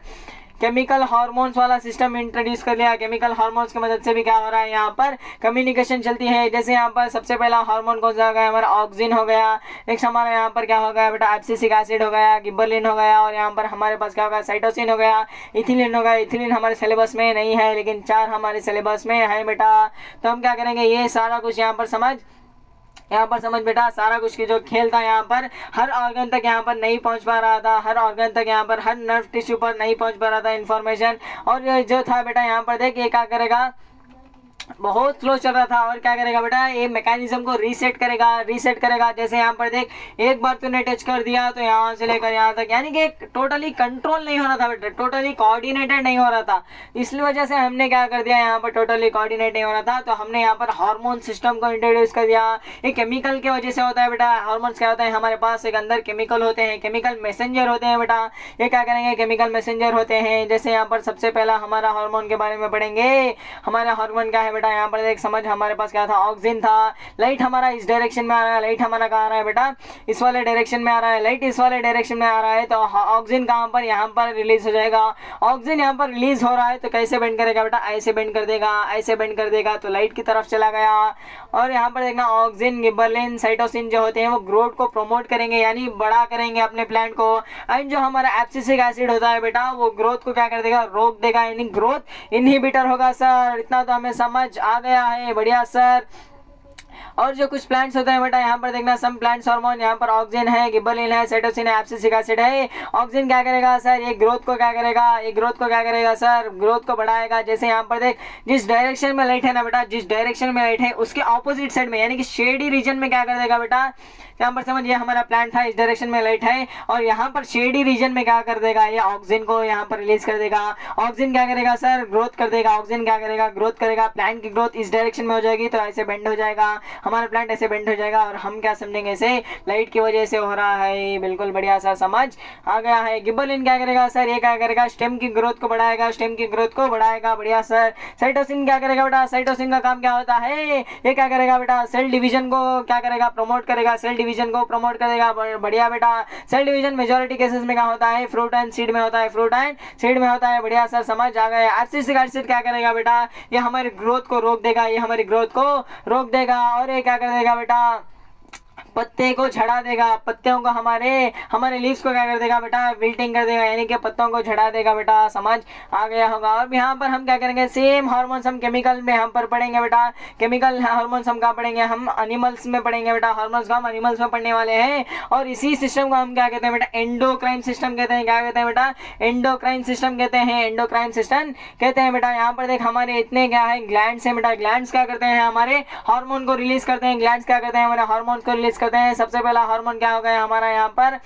Speaker 1: केमिकल हार्मोन्स वाला सिस्टम इंट्रोड्यूस कर लिया। केमिकल हार्मोन्स की मदद से भी क्या हो रहा है, यहाँ पर कम्युनिकेशन चलती है। जैसे यहाँ पर सबसे पहला हार्मोन कौन सा हो गया हमारा, ऑक्सिन हो गया। नेक्स्ट हमारा यहाँ पर क्या हो गया बेटा, एब्सिसिक एसिड हो गया, गिबरलिन हो गया, और यहाँ पर हमारे पास क्या होगा, साइटोसिन हो गया, इथिलीन हो गया। इथिलीन हमारे सिलेबस में नहीं है लेकिन 4 हमारे सिलेबस में है बेटा। तो हम क्या करेंगे, ये सारा कुछ यहाँ पर समझ बेटा, सारा कुछ की जो खेल था यहाँ पर हर ऑर्गन तक यहाँ पर नहीं पहुँच पा रहा था, हर ऑर्गन तक यहाँ पर हर नर्व टिश्यू पर नहीं पहुँच पा रहा था इन्फॉर्मेशन। और ये जो था बेटा यहाँ पर देख, ये क्या करेगा, बहुत स्लो चल रहा था, और क्या करेगा बेटा ये मैकेनिज्म को रीसेट करेगा। जैसे यहाँ पर देख, एक बार तूने टच कर दिया तो यहाँ से लेकर यहाँ तक, यानी कि टोटली कंट्रोल नहीं हो रहा था बेटा, टोटली कोऑर्डिनेटेड नहीं हो रहा था। इसलिए वजह से हमने क्या कर दिया, यहाँ पर टोटली कोऑर्डिनेट नहीं हो रहा था तो हमने यहाँ पर हार्मोन सिस्टम को इंट्रोड्यूस कर दिया। ये केमिकल की वजह से होता है बेटा। हार्मोन्स क्या होता है, हमारे पास एक अंदर केमिकल होते हैं, केमिकल मैसेंजर होते हैं बेटा। ये क्या करेंगे, केमिकल मैसेंजर होते हैं। जैसे यहाँ पर सबसे पहला हमारा हार्मोन के बारे में पढ़ेंगे। हमारा हार्मोन क्या है बेटा, यहाँ पर देख समझ, हमारे पास क्या था, ऑक्सिन था। लाइट हमारा इस डायरेक्शन में आ रहा है, लाइट हमारा कहाँ आ रहा है बेटा, इस वाले डायरेक्शन में आ रहा है, लाइट इस वाले डायरेक्शन में आ रहा है तो ऑक्सिन कहाँ पर, यहाँ पर रिलीज हो जाएगा। ऑक्सिन यहाँ पर रिलीज हो रहा है तो कैसे बेंड करेगा बेटा, ऐसे बेंड कर देगा, ऐसे बेंड कर देगा तो लाइट की तरफ चला गया। और यहाँ पर देखना ऑक्सिन, गिबरलिन, साइटोसिन जो होते हैं वो ग्रोथ को प्रमोट करेंगे, यानी बड़ा करेंगे अपने प्लांट को। एंड जो हमारा एब्सिसिक एसिड होता है बेटा वो ग्रोथ को क्या कर देगा, रोक देगा, यानी ग्रोथ इनहिबिटर होगा। सर इतना तो हमें समझ आ गया है। बढ़िया सर। और जो कुछ प्लांट्स होते हैं बेटा, यहाँ पर देखना सम प्लांट्स हार्मोन, यहाँ पर ऑक्सिन है, गिबरलिन है, साइटोसिन है, एब्सिसिक एसिड है। ऑक्सिन क्या करेगा सर, ये ग्रोथ को क्या करेगा, सर ग्रोथ को बढ़ाएगा। जैसे यहाँ पर देख, जिस डायरेक्शन में लाइट है ना बेटा, जिस डायरेक्शन में लाइट है उसके ऑपोजिट साइड में, यानी कि शेडी रीजन में क्या कर देगा बेटा, यहाँ पर समझ, ये हमारा प्लांट था, इस डायरेक्शन में लाइट है, और यहाँ पर शेडी रीजन में क्या कर देगा, ये ऑक्सिन को यहाँ पर रिलीज कर देगा। ऑक्सिन क्या करेगा सर, ग्रोथ कर देगा। ऑक्सिन क्या करेगा, ग्रोथ करेगा। प्लांट की ग्रोथ इस डायरेक्शन में हो जाएगी तो ऐसे बेंड हो जाएगा, हमारा प्लांट ऐसे बेंड हो जाएगा। और हम क्या समझेंगे, इसे लाइट की वजह से हो रहा है। बिल्कुल बढ़िया सा समझ आ गया है। गिबरलिन क्या करेगा सर, ये क्या करेगा, स्टेम की ग्रोथ को बढ़ाएगा, बढ़िया सर। साइटोसिन क्या करेगा बेटा, साइटोसिन का काम क्या होता है, ये क्या करेगा बेटा, सेल डिवीजन को क्या करेगा, प्रमोट करेगा, सेल डिवीजन को प्रमोट करेगा। बढ़िया बेटा। सेल डिवीजन मेजॉरिटी केसेस में क्या होता है, फ्रूट एंड सीड में होता है, बढ़िया सर समझ आ गया। एब्सिसिक एसिड क्या करेगा बेटा, ये हमारी ग्रोथ को रोक देगा, और ये क्या कर देगा बेटा, पत्ते को झड़ा देगा, पत्तियों को हमारे लीव्स को क्या कर देगा बेटा, विल्टिंग कर देगा, यानी कि पत्तों को झड़ा देगा बेटा, समझ आ गया होगा। और यहाँ पर हम क्या करेंगे, सेम हार्मोन्स हम केमिकल में हम पर पढ़ेंगे बेटा, केमिकल हार्मोन्स हम कहाँ पढ़ेंगे, हम एनिमल्स में पढ़ेंगे बेटा, हार्मोन्स को हम एनिमल्स में पढ़ने वाले हैं। और इसी सिस्टम को हम क्या कहते हैं बेटा, एंडोक्राइन सिस्टम कहते हैं। क्या कहते हैं बेटा, एंडोक्राइन सिस्टम कहते हैं, एंडोक्राइन सिस्टम कहते हैं बेटा। यहाँ पर देख हमारे इतने क्या है, ग्लैंड्स है बेटा, ग्लैंड्स क्या करते हैं, हमारे हार्मोन को रिलीज करते हैं, ग्लैंड्स क्या करते हैं, हमारे हार्मोन को रिलीज करते हैं। सबसे पहला हार्मोन क्या होगा हमारा यहाँ पर,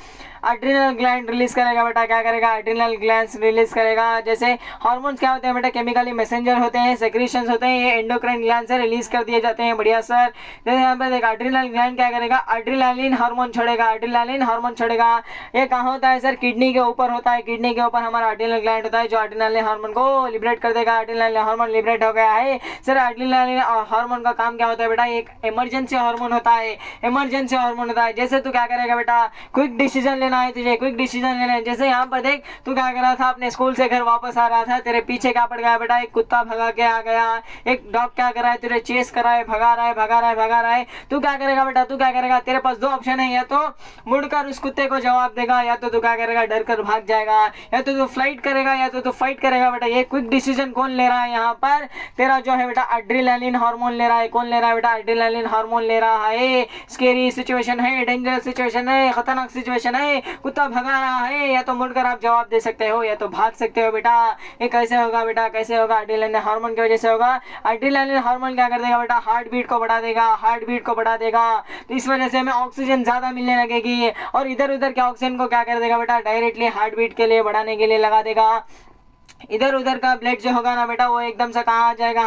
Speaker 1: एड्रिनल ग्लैंड रिलीज करेगा बेटा, क्या करेगा, एड्रिनल ग्लैंड रिलीज करेगा। जैसे हार्मोन्स क्या होते हैं बेटा, केमिकली मैसेंजर होते हैं, सेक्रेशंस होते हैं, ये एंडोक्राइन ग्लैंड से रिलीज कर दिए जाते हैं। बढ़िया सर। जैसे यहाँ पर देखा एड्रिनल ग्लैंड क्या करेगा, एड्रिनालिन हार्मोन छोड़ेगा, एड्रिनालिन हार्मोन छोड़ेगा। ये कहाँ होता है सर, किडनी के ऊपर होता है, किडनी के ऊपर हमारा एड्रिनल ग्लैंड होता है जो एड्रिनालिन हार्मोन को लिबरेट कर देगा। एड्रिनालिन हार्मोन लिबरेट हो गया है सर। एड्रिनालिन हार्मोन का काम क्या होता है बेटा, एक इमरजेंसी हार्मोन होता है, इमरजेंसी हार्मोन होता है। जैसे तू क्या करेगा बेटा, क्विक डिसीजन लेना है तुझे, क्विक डिसीजन लेना है। जैसे यहाँ पर देख तू क्या कर रहा था, अपने स्कूल से घर वापस आ रहा था, तेरे पीछे क्या पड़ गया बेटा, एक कुत्ता भगा के आ गया, एक डॉग क्या कर रहा है, तुझे चेस कर रहा है, भगा रहा है, भगा रहा है, भगा रहा है। तू क्या करेगा बेटा, तू क्या करेगा, तेरे पास दो ऑप्शन है, या तो मुड़कर उस कुत्ते को जवाब देगा, या तो तू क्या करेगा, डर कर भाग जाएगा, या तो तू फ्लाइट करेगा, या तो तू फाइट करेगा बेटा। ये क्विक डिसीजन कौन ले रहा है यहाँ पर, तेरा जो है बेटा एड्रिनालिन हार्मोन ले रहा है। कौन ले रहा है बेटा, एड्रिनालिन हार्मोन ले रहा है। स्केरी सिचुएशन है, डेंजरस सिचुएशन है, खतरनाक सिचुएशन है, कुत्ता भगा रहा है, या तो मुड़कर आप जवाब दे सकते हो या तो भाग सकते हो बेटा। ये कैसे होगा बेटा, कैसे होगा, एड्रिनालिन हार्मोन की वजह से होगा। एड्रिनालिन हार्मोन क्या कर देगा बेटा, हार्ट बीट को बढ़ा देगा, हार्ट बीट को बढ़ा देगा। तो इस वजह से हमें ऑक्सीजन ज्यादा मिलने लगेगी, और इधर उधर के ऑक्सीजन को क्या कर देगा बेटा, डायरेक्टली हार्ट बीट के लिए बढ़ाने के लिए लगा देगा। इधर उधर का ब्लड जो होगा ना बेटा, वो एकदम से कहाँ आ जाएगा,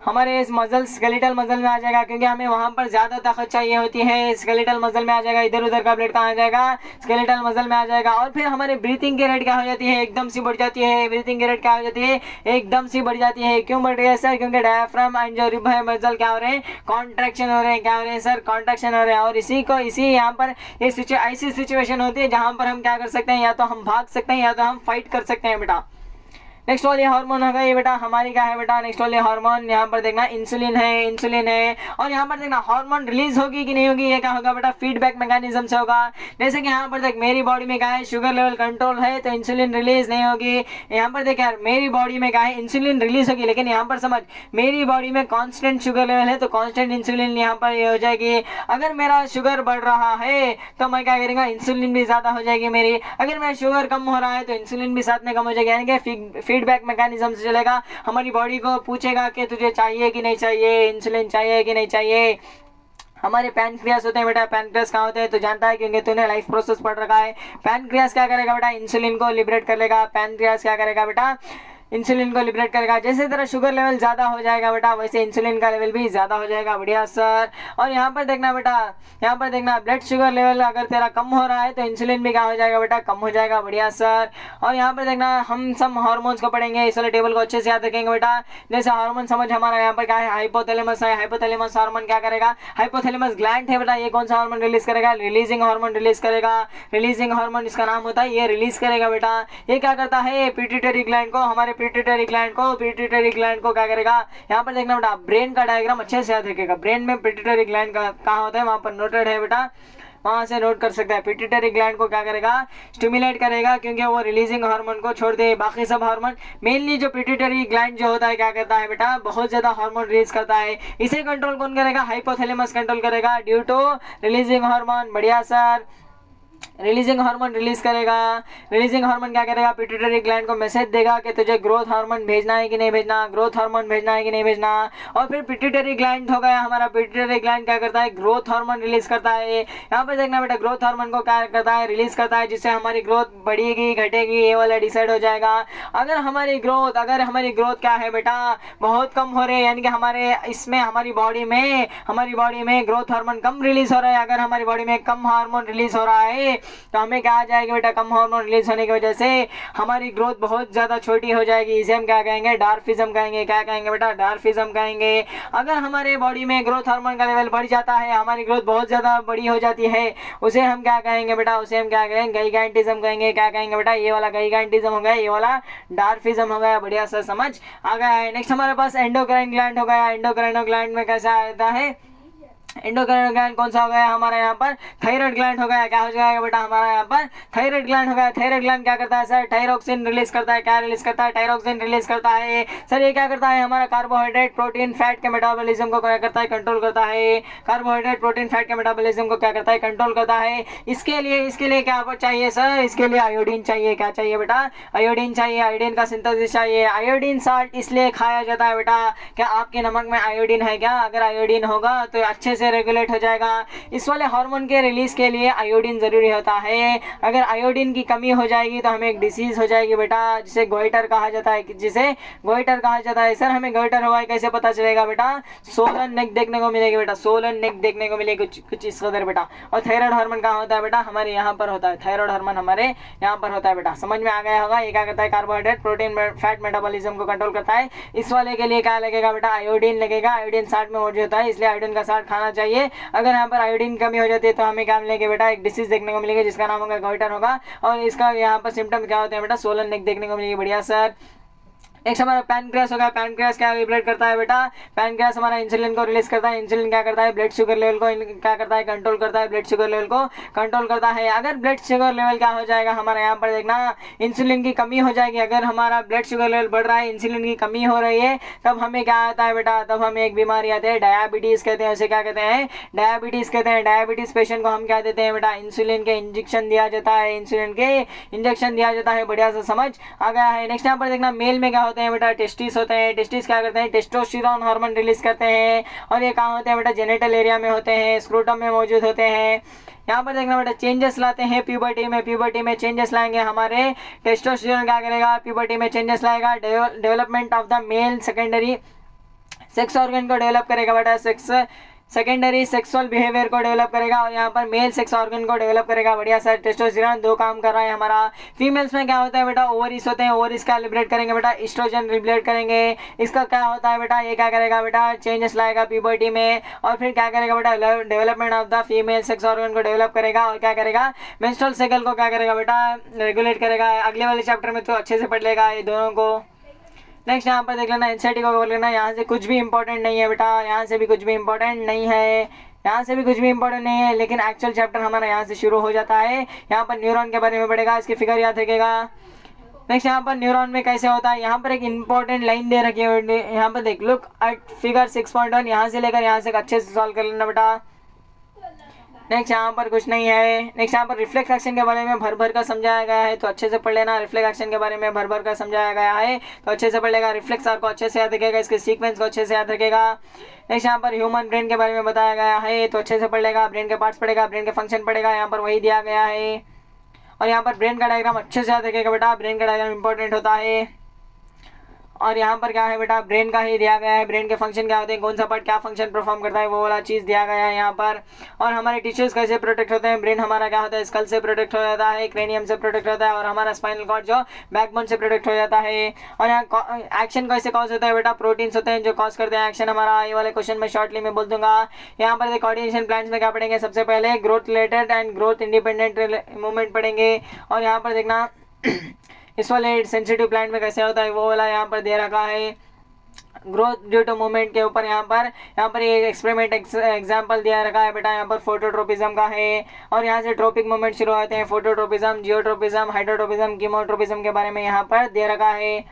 Speaker 1: हमारे इस मसल, स्केलेटल मसल में आ जाएगा, क्योंकि हमें वहां पर ज्यादा ताकत चाहिए होती है। स्केलेटल मसल में आ जाएगा, इधर उधर का ब्लड कहाँ आ जाएगा, स्केलेटल मसल में आ जाएगा। और फिर हमारे ब्रीथिंग की रेट क्या हो जाती है, एकदम सी बढ़ जाती है। ब्रीथिंग की रेट क्या हो जाती है, एकदम सी बढ़ जाती है। क्यों बढ़ रही है सर, क्योंकि डायफ्राम एंड जो रिब है मसल क्या हो रहे हैं, कॉन्ट्रैक्शन हो रहे हैं। क्या हो रहे हैं सर, कॉन्ट्रैक्शन हो रहे हैं। और इसी यहाँ पर ये ऐसी सिचुएशन होती है जहां पर हम क्या कर सकते हैं, या तो हम भाग सकते हैं या तो हम फाइट कर सकते हैं बेटा। नेक्स्ट वाली हार्मोन होगा ये बेटा, हमारी क्या है बेटा, नेक्स्ट वाली हार्मोन यहाँ पर देखना इंसुलिन है, इंसुलिन है। और यहाँ पर देखना हार्मोन रिलीज होगी कि नहीं होगी, ये क्या होगा बेटा, फीडबैक मैकेनिज्म से होगा। जैसे कि यहाँ पर देख मेरी बॉडी में क्या है, शुगर लेवल कंट्रोल है तो इंसुलिन रिलीज नहीं होगी। यहाँ पर देख यार मेरी बॉडी में क्या है, इंसुलिन रिलीज होगी, लेकिन यहाँ पर समझ मेरी बॉडी में कॉन्स्टेंट शुगर लेवल है तो कॉन्स्टेंट इंसुलिन यहाँ पर ये हो जाएगी। अगर मेरा शुगर बढ़ रहा है तो मैं क्या करूँगा, इंसुलिन भी ज्यादा हो जाएगी मेरी। अगर मेरा शुगर कम हो रहा है तो इंसुलिन भी साथ में कम हो जाएगी, यानी कि फीडबैक मैकेनिज्म से चलेगा। हमारी बॉडी को पूछेगा कि तुझे चाहिए कि नहीं चाहिए, इंसुलिन चाहिए कि नहीं चाहिए। हमारे पैनक्रियास होते हैं बेटा, पैनक्रियास कहाँ होते हैं तो जानता है क्योंकि तूने लाइफ प्रोसेस पढ़ रखा है। पैनक्रियास क्या करेगा बेटा, इंसुलिन को लिबरेट कर लेगा। पैनक्रियास क्या करेगा बेटा, इंसुलिन को लिबरेट करेगा। जैसे तेरा शुगर लेवल ज़्यादा हो जाएगा बेटा, वैसे इंसुलिन का लेवल भी ज़्यादा हो जाएगा। बढ़िया सर। और यहाँ पर देखना बेटा, यहाँ पर देखना ब्लड शुगर लेवल अगर तेरा कम हो रहा है तो इंसुलिन भी क्या हो जाएगा बेटा, कम हो जाएगा। बढ़िया सर। और यहाँ पर देखना हम सब हार्मोन्स को पढ़ेंगे, इस वाले टेबल को अच्छे से याद रखेंगे बेटा। जैसे हार्मोन समझ हमारा यहाँ पर क्या है, हाइपोथैलेमस है। हाइपोथैलेमस हार्मोन क्या करेगा, हाइपोथैलेमस ग्लैंड है बेटा, ये कौन सा हार्मोन रिलीज करेगा, रिलीजिंग हार्मोन रिलीज करेगा। रिलीजिंग हार्मोन इसका नाम होता है, ये रिलीज करेगा बेटा। ये क्या करता है, पिट्यूटरी ग्लैंड को, हमारे पिट्यूटरी ग्लैंड को क्या करेगा। यहाँ पर देखना बेटा, ब्रेन का डायग्राम अच्छे से याद रखेगा। ब्रेन में पिट्यूटरी ग्लैंड कहाँ होता है, वहां पर नोटेड है बेटा, वहां से नोट कर सकता है। पिट्यूटरी ग्लैंड को क्या करेगा, स्टिमुलेट करेगा, क्योंकि वो रिलीजिंग हार्मोन को छोड़ दे। बाकी सब हार्मोन, मेनली जो पिट्यूटरी ग्लैंड जो होता है क्या करता है बेटा, बहुत ज्यादा हार्मोन रिलीज करता है। इसे कंट्रोल कौन करेगा, हाइपोथैलेमस कंट्रोल करेगा, ड्यू टू रिलीजिंग हार्मोन। बढ़िया सर। रिलीजिंग हार्मोन रिलीज करेगा। रिलीजिंग हार्मोन क्या करेगा, पिट्यूटरी ग्लैंड को मैसेज देगा कि तुझे ग्रोथ हार्मोन भेजना है कि नहीं भेजना, ग्रोथ हार्मोन भेजना है कि नहीं भेजना। और फिर पिट्यूटरी ग्लैंड हो गया हमारा, पिट्यूटरी ग्लैंड क्या करता है, ग्रोथ हार्मोन रिलीज करता है। यहाँ पर देखना बेटा, ग्रोथ हार्मोन को क्या करता है, रिलीज करता है, जिससे हमारी ग्रोथ बढ़ेगी घटेगी ये वाला डिसाइड हो जाएगा। अगर हमारी ग्रोथ क्या है बेटा, बहुत कम हो रही है, यानी कि हमारी बॉडी में ग्रोथ हार्मोन कम रिलीज हो रहा है। अगर हमारी बॉडी में कम हार्मोन रिलीज हो रहा है तो हमें क्या आ जाएगा बेटा, कम हार्मोन रिलीज होने की वजह से हमारी ग्रोथ बहुत ज्यादा छोटी हो जाएगी। इसे हम क्या कहेंगे, डार्फिज्म कहेंगे। क्या कहेंगे बेटा, डार्फिज्म कहेंगे। अगर हमारे बॉडी में ग्रोथ हार्मोन का लेवल बढ़ जाता है, हमारी ग्रोथ बहुत ज्यादा बड़ी हो जाती है, उसे हम क्या कहेंगे बेटा, उसे हम क्या कहेंगे, गाइगैंटिज्म कहेंगे। क्या कहेंगे बेटा, ये वाला गाइगैंटिज्म हो गया, ये वाला डार्फिज्म हो गया। बढ़िया सा समझ आ गया है। नेक्स्ट हमारे पास एंडोक्राइन ग्लैंड हो गया। एंडोक्राइन ग्लैंड में कैसा आता है, एंडोक्राइन ग्लैंड कौन सा हो गया हमारा यहाँ पर, थायराइड ग्लैंड हो गया। क्या हो जाएगा बेटा हमारा यहाँ पर, थायराइड ग्लैंड हो गया। थायराइड ग्लैंड क्या करता है सर, थायरोक्सिन रिलीज करता है। क्या रिलीज करता है, थायरोक्सिन रिलीज करता है सर। ये क्या करता है हमारा, कार्बोहाइड्रेट प्रोटीन फैट के मेटाबॉलिज्म को क्या करता है, कंट्रोल करता है। कार्बोहाइड्रेट प्रोटीन फैट के मेटाबॉलिज्म को क्या करता है, कंट्रोल करता है। इसके लिए क्या चाहिए सर, इसके लिए आयोडीन चाहिए। क्या चाहिए बेटा, आयोडीन चाहिए। आयोडीन का सिंथेसिस चाहिए। आयोडीन साल्ट इसलिए खाया जाता है बेटा, क्या आपके नमक में आयोडीन है क्या, अगर आयोडीन होगा तो अच्छे से रेगुलेट हो जाएगा। इस वाले हार्मोन के रिलीज के लिए आयोडीन जरूरी होता है। अगर आयोडीन की कमी हो जाएगी तो हमें एक डिसीज हो जाएगी बेटा, जिसे गोइटर कहा जाता है। जिसे गोइटर कहा जाता है। सर हमें गोइटर हुआ है कैसे पता चलेगा बेटा, सोलन नेक देखने को मिलेगी बेटा, सोलन नेक देखने को मिलेगी कुछ इस कदर बेटा। और थायराइड हार्मोन कहाँ होता है बेटा, हमारे यहाँ पर होता है। थायराइड हार्मोन हमारे यहाँ पर होता है बेटा। समझ में आ गया होगा। ये क्या करता है, कार्बोहाइड्रेट प्रोटीन फैट मेटाबॉलिज्म को कंट्रोल करता है। इस वाले के लिए क्या लगेगा बेटा, आयोडीन लगेगा। आयोडीन साल्ट में मौजूद होता है, इसलिए आयोडीन का साल्ट खाना चाहिए। अगर यहाँ पर आयोडीन कमी हो जाती है तो हमें क्या मिलेगा बेटा, एक डिसीज देखने को मिलेगी जिसका नाम होगा गोइटर होगा। और इसका यहाँ पर सिम्टम क्या होते हैं बेटा, सोलन नेक देखने को मिलेगी। बढ़िया सर। नेक्स्ट हमारा पैनक्रियास होगा। पैनक्रियास क्या रेगुलेट करता है बेटा, पैनक्रियास हमारा इंसुलिन को रिलीज करता है। इंसुलिन क्या करता है, ब्लड शुगर लेवल को क्या करता है, कंट्रोल करता है। ब्लड शुगर लेवल को कंट्रोल करता है। अगर ब्लड शुगर लेवल क्या हो जाएगा हमारा यहाँ पर देखना, इंसुलिन की कमी हो जाएगी। अगर हमारा ब्लड शुगर लेवल बढ़ रहा है, इंसुलिन की कमी हो रही है, तब हमें क्या आता है बेटा, तब हमें एक बीमारी आती है, डायबिटीज कहते हैं। उसे क्या कहते हैं, डायबिटीज कहते हैं। डायबिटीज पेशेंट को हम क्या देते हैं बेटा, इंसुलिन के इंजेक्शन दिया जाता है। इंसुलिन के इंजेक्शन दिया जाता है। बढ़िया से समझ आ गया है। नेक्स्ट यहाँ पर देखना, मेल में क्या होते हैं बेटा, टेस्टिस होते हैं। टेस्टिस क्या करते हैं, टेस्टोस्टेरोन हार्मोन रिलीज करते हैं। और ये कहाँ होते हैं बेटा, जेनिटल एरिया में होते हैं, स्क्रोटम में मौजूद होते हैं। यहाँ पर देखना बेटा, चेंजेस लाते हैं प्यूबर्टी में। प्यूबर्टी में चेंजेस लाएंगे हमारे टेस्टोस्टेरोन। क्या करेगा, प्यूबर्टी में चेंजेस लाएगा। Development of the male secondary sex organ को डेवलप करेगा बेटा, सेकेंडरी सेक्सुअल बिहेवियर को डेवलप करेगा। और यहाँ पर मेल सेक्स ऑर्गन को डेवलप करेगा। बढ़िया सर। टेस्टोस्टेरोन दो काम कर रहा है हमारा। फीमेल्स में क्या होता है बेटा, ओवरीज होते हैं। ओवरीज क्या लिबरेट करेंगे बेटा, एस्ट्रोजन लिबरेट करेंगे। इसका क्या होता है बेटा, ये क्या करेगा बेटा, चेंजेस लाएगा प्यूबर्टी में। और फिर क्या करेगा बेटा, development of the female sex organ को डेवलप करेगा। और क्या करेगा, मेंस्ट्रुअल साइकिल को क्या करेगा बेटा, रेगुलेट करेगा। अगले वाले चैप्टर में तो अच्छे से पढ़ लेगा ये दोनों को। नेक्स्ट यहाँ पर देख लेना, एनसीईआरटी को बोल लेना। यहाँ से कुछ भी इंपॉर्टेंट नहीं है बेटा, यहाँ से भी कुछ भी इंपॉर्टेंट नहीं है, यहाँ से भी कुछ भी इंपॉर्टेंट नहीं है। लेकिन एक्चुअल चैप्टर हमारा यहाँ से शुरू हो जाता है। यहाँ पर न्यूरॉन के बारे में पढ़ेगा, इसकी फिगर याद रखेगा। नेक्स्ट यहाँ पर न्यूरॉन में कैसे होता है, यहाँ पर एक इंपॉर्टेंट लाइन दे रखी है। यहाँ पर देख, लुक एट फिगर 6.1। यहाँ से लेकर यहाँ से अच्छे से सॉल्व कर लेना बेटा। नेक्स्ट यहाँ पर कुछ नहीं है। नेक्स्ट यहाँ पर रिफ्लेक्स एक्शन के बारे में भर भर का समझाया गया है, तो अच्छे से पढ़ लेना। रिफ्लेक्स एक्शन के बारे में भर भर का समझाया गया है, तो अच्छे से पढ़ लेगा। रिफ्लेक्स आर को अच्छे से याद रखेगा, इसके सीक्वेंस को अच्छे से याद रखेगा। नेक्स्ट यहाँ पर ह्यूमन ब्रेन के बारे में बताया गया है, तो अच्छे से पढ़ लेगा। ब्रेन के पार्ट्स पढ़ेगा, ब्रेन के फंक्शन पढ़ेगा, यहाँ पर वही दिया गया है। और यहाँ पर ब्रेन का डायग्राम अच्छे से याद रखेगा बेटा, ब्रेन का डायग्राम इंपॉर्टेंट होता है। और यहाँ पर क्या है बेटा, ब्रेन का ही दिया गया है। ब्रेन के फंक्शन क्या होते हैं, कौन सा पार्ट क्या फंक्शन परफॉर्म करता है, वो वाला चीज़ दिया गया है यहाँ पर। और हमारे टिश्यूज कैसे प्रोटेक्ट होते हैं, ब्रेन हमारा क्या होता है, स्कल से प्रोटेक्ट हो जाता है, क्रेनियम से प्रोटेक्ट होता है, और हमारा स्पाइनल कॉर्ड जो बैकबोन से प्रोटेक्ट हो जाता है। और यहाँ एक्शन कैसे कॉज होता है बेटा, प्रोटीन्स होते हैं जो कॉज करते हैं एक्शन हमारा। ये वाले क्वेश्चन में शॉर्टली में बोल दूंगा। यहाँ पर कोऑर्डिनेशन प्लांट्स में क्या पढ़ेंगे, सबसे पहले growth related and growth independent movement पढ़ेंगे। और यहाँ पर देखना इस वाले सेंसिटिव प्लांट में कैसे होता है, वो वाला यहाँ पर दे रखा है। ग्रोथ ड्यू टू मूवमेंट के ऊपर यहाँ पर ये एक्सपेरिमेंट एग्जांपल दिया रखा है बेटा। यहाँ पर फोटोट्रोपिज्म का है, और यहाँ से ट्रोपिक मूवमेंट शुरू होते हैं। फोटोट्रोपिज्म, जियोट्रोपिज्म, हाइड्रोट्रोपिज्म, कीमोट्रोपिज्म के बारे में यहाँ पर दे रखा है।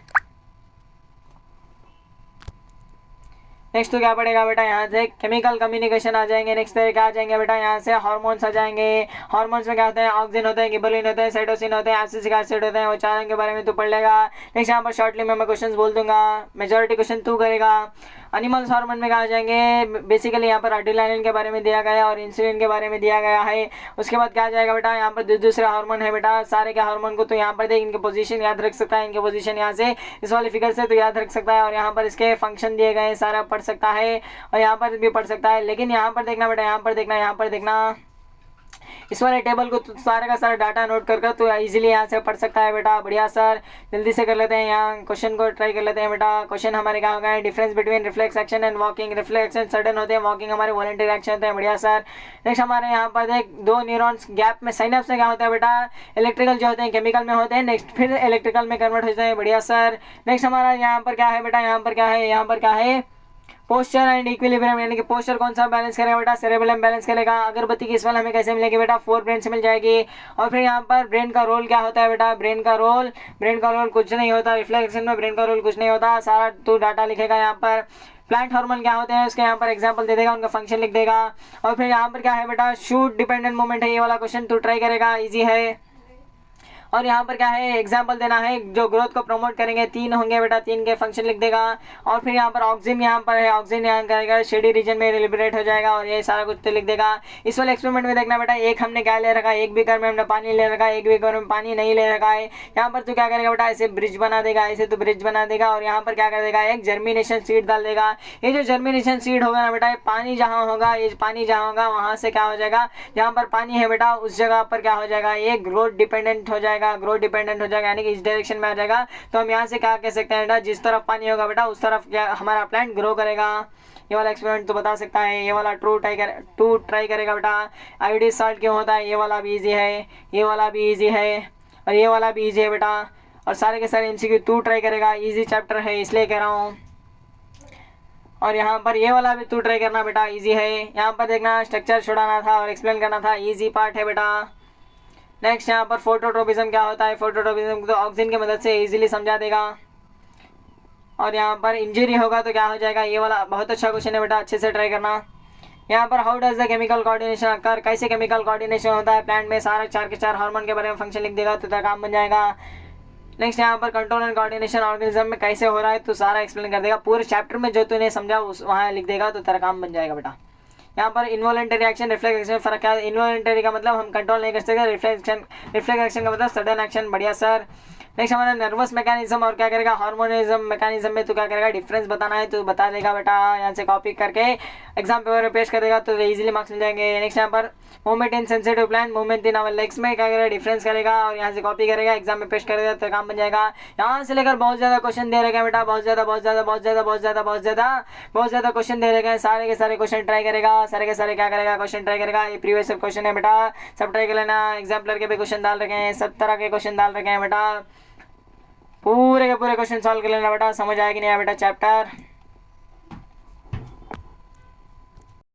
Speaker 1: नेक्स्ट तो क्या पड़ेगा बेटा, यहाँ से केमिकल कम्युनिकेशन आ जाएंगे। नेक्स्ट क्या आ जाएंगे बेटा, यहाँ से हार्मोन्स आ जाएंगे। हार्मोन्स में क्या होते हैं, ऑक्सीजन होते हैं, गिबरेलिन होते हैं, साइटोसिन होते हैं, एसिटिक एसिड होते हैं। वो चारों के बारे में तू पढ़ लेगा। नेक्स्ट यहाँ पर शॉर्टली मैं क्वेश्चन बोल दूंगा, मेजॉरिटी क्वेश्चन तू करेगा। एनिमल्स हार्मोन में क्या आ जाएंगे, बेसिकली यहाँ पर एड्रेनालिन के बारे में दिया गया है और इंसुलिन के बारे में दिया गया है। उसके बाद क्या आ जाएगा बेटा, यहाँ पर दूसरे हार्मोन है बेटा। सारे के हार्मोन को तो यहाँ पर देख, इनके पोजीशन याद रख सकता है, इनके पोजीशन यहाँ से इस वाले फिगर से तो याद रख सकता है। और यहाँ पर इसके फंक्शन दिए गए सारा पढ़ सकता है, और यहाँ पर भी पढ़ सकता है। लेकिन यहाँ पर देखना बेटा, यहाँ पर देखना इस वाले टेबल को सारे का सारा डाटा नोट कर तो इजीली यहाँ से पढ़ सकता है बेटा। बढ़िया सर, जल्दी से कर लेते हैं, यहाँ क्वेश्चन को ट्राई कर लेते हैं बेटा। क्वेश्चन हमारे क्या हो गए, difference between reflex action and walking. Reflex action sudden होते हैं, वॉकिंग हमारे वॉलंटरी एक्शन होते हैं। बढ़िया सर। नेक्स्ट हमारे यहाँ पर देख, दो न्यूरॉन्स गैप में साइनेप्स में क्या होता है बेटा, इलेक्ट्रिकल जो होते हैं केमिकल में होते हैं, नेक्स्ट फिर इलेक्ट्रिकल में कन्वर्ट हो जाते हैं। बढ़िया सर। नेक्स्ट हमारा यहाँ पर क्या है बेटा, यहाँ पर क्या है पोस्चर एंड इक्विलिब्रियम, यानी कि पोस्चर कौन सा बैलेंस करेगा बेटा, सेरेबेलम बैलेंस करेगा। अगरबत्ती की स्मेल हमें कैसे मिलेगी बेटा, फोर ब्रेन से मिल जाएगी। और फिर यहाँ पर ब्रेन का रोल क्या होता है बेटा, ब्रेन का रोल कुछ नहीं होता, रिफ्लेक्शन में ब्रेन का रोल कुछ नहीं होता, सारा तू डाटा लिखेगा यहाँ पर। प्लांट हार्मोन क्या होते हैं उसके यहाँ पर एग्जांपल दे देगा, उनका फंक्शन लिख देगा। और फिर यहाँ पर क्या है बेटा, शूट डिपेंडेंट मूवमेंट है, ये वाला क्वेश्चन तू ट्राई करेगा, इजी है। और यहाँ पर क्या है, एग्जाम्पल देना है जो ग्रोथ को प्रमोट करेंगे, 3 होंगे बेटा, 3 के फंक्शन लिख देगा। और फिर यहाँ पर ऑक्सीजन यहाँ पर है, ऑक्सीजन यहाँ करेगा शेडी रीजन में लिबरेट हो जाएगा, और ये सारा कुछ तो लिख देगा। इस वाले एक्सपेरिमेंट में देखना बेटा, एक हमने क्या ले रखा है, एक बीकर में हमने पानी ले रखा है, एक बीकर में पानी नहीं ले रखा है। यहाँ पर तो क्या करेगा बेटा, ऐसे ब्रिज बना देगा, ऐसे तो ब्रिज बना देगा, और यहाँ पर क्या कर देगा, एक जर्मिनेशन सीड डाल देगा। ये जो जर्मिनेशन सीड होगा ना बेटा, ये पानी जहाँ होगा, ये पानी जहाँ होगा वहाँ से क्या हो जाएगा, जहाँ पर पानी है बेटा उस जगह पर क्या हो जाएगा, ये ग्रोथ डिपेंडेंट हो जाएगा, ग्रोथ डिपेंडेंट हो जाएगा, यानी कि इस डायरेक्शन में आ जाएगा। तो हम यहाँ से क्या कह सकते हैं बेटा, जिस तरफ पानी होगा बेटा उस तरफ क्या हमारा प्लांट ग्रो करेगा। ये वाला एक्सपेरिमेंट तो बता सकता है, ये वाला टू ट्राई करेगा बेटा। आयोडीन साल्ट क्यों होता है, ये वाला भी इजी है, ये वाला भी इजी है, और ये वाला भी इजी है बेटा। और सारे के सारे एमसीक्यू तू ट्राई करेगा, इजी चैप्टर है इसलिए कह रहा हूँ। और यहाँ पर ये वाला भी तू ट्राई करना बेटा, इजी है। यहाँ पर देखना स्ट्रक्चर छोड़ाना था और एक्सप्लेन करना था, इजी पार्ट है बेटा। नेक्स्ट यहाँ पर फोटोट्रोपिज्म क्या होता है, फोटोट्रोपिज्म तो ऑक्सीजन की मदद से इजीली समझा देगा। और यहाँ पर इंजरी होगा तो क्या हो जाएगा, ये वाला बहुत अच्छा क्वेश्चन है बेटा, अच्छे से ट्राई करना। यहाँ पर how does the chemical coordination occur, कैसे केमिकल कोऑर्डिनेशन होता है प्लांट में, सारा 4 के 4 हार्मोन के बारे में फंक्शन लिख देगा तो तेरा काम बन जाएगा। नेक्स्ट यहाँ पर कंट्रोल एंड कोऑर्डिनेशन ऑर्गेनिज्म में कैसे हो रहा है तो सारा एक्सप्लेन कर देगा, पूरे चैप्टर में जो तूने समझा उस वहाँ लिख देगा तो तेरा काम बन जाएगा बेटा। यहाँ पर इन्वॉलंटरी एक्शन रिफ्लेक्स एक्शन फर्क क्या है, इन्वॉलंटरी का मतलब हम कंट्रोल नहीं कर सकते, रिफ्लेक्स एक्शन का मतलब सडन एक्शन, बढ़िया सर। नेक्स्ट हमारा नर्वस मैकेनिज्म और क्या करेगा, हार्मोनिज्म मैकेनिज्म में तो क्या करेगा, डिफरेंस बताना है तो बता देगा बेटा, यहाँ से कॉपी करके एग्जाम पेपर में पेश कर देगा तो इजीली मार्क्स मिल जाएंगे। नेक्स्ट यहाँ पर movement in sensitive plant, movement in our legs में क्या करेगा, डिफरेंस करेगा और यहाँ से कॉपी करेगा, एग्जाम में पेश करेगा तो काम बन जाएगा। यहाँ से लेकर बहुत ज़्यादा क्वेश्चन दे रखे हैं बेटा, बहुत ज़्यादा क्वेश्चन दे रखे हैं, सारे के सारे क्वेश्चन ट्राई करेगा, सारे के सारे क्या करेगा, क्वेश्चन ट्राई करेगा। ये प्रीवियस क्वेश्चन है बेटा, सब ट्राई कर लेना, एग्जाम्पलर के भी क्वेश्चन डाल रखे हैं, सब तरह के क्वेश्चन डाल रखे हैं बेटा, पूरे के पूरे क्वेश्चन सॉल्व कर लेना बेटा, समझ आएगी नहीं आया बेटा चैप्टर।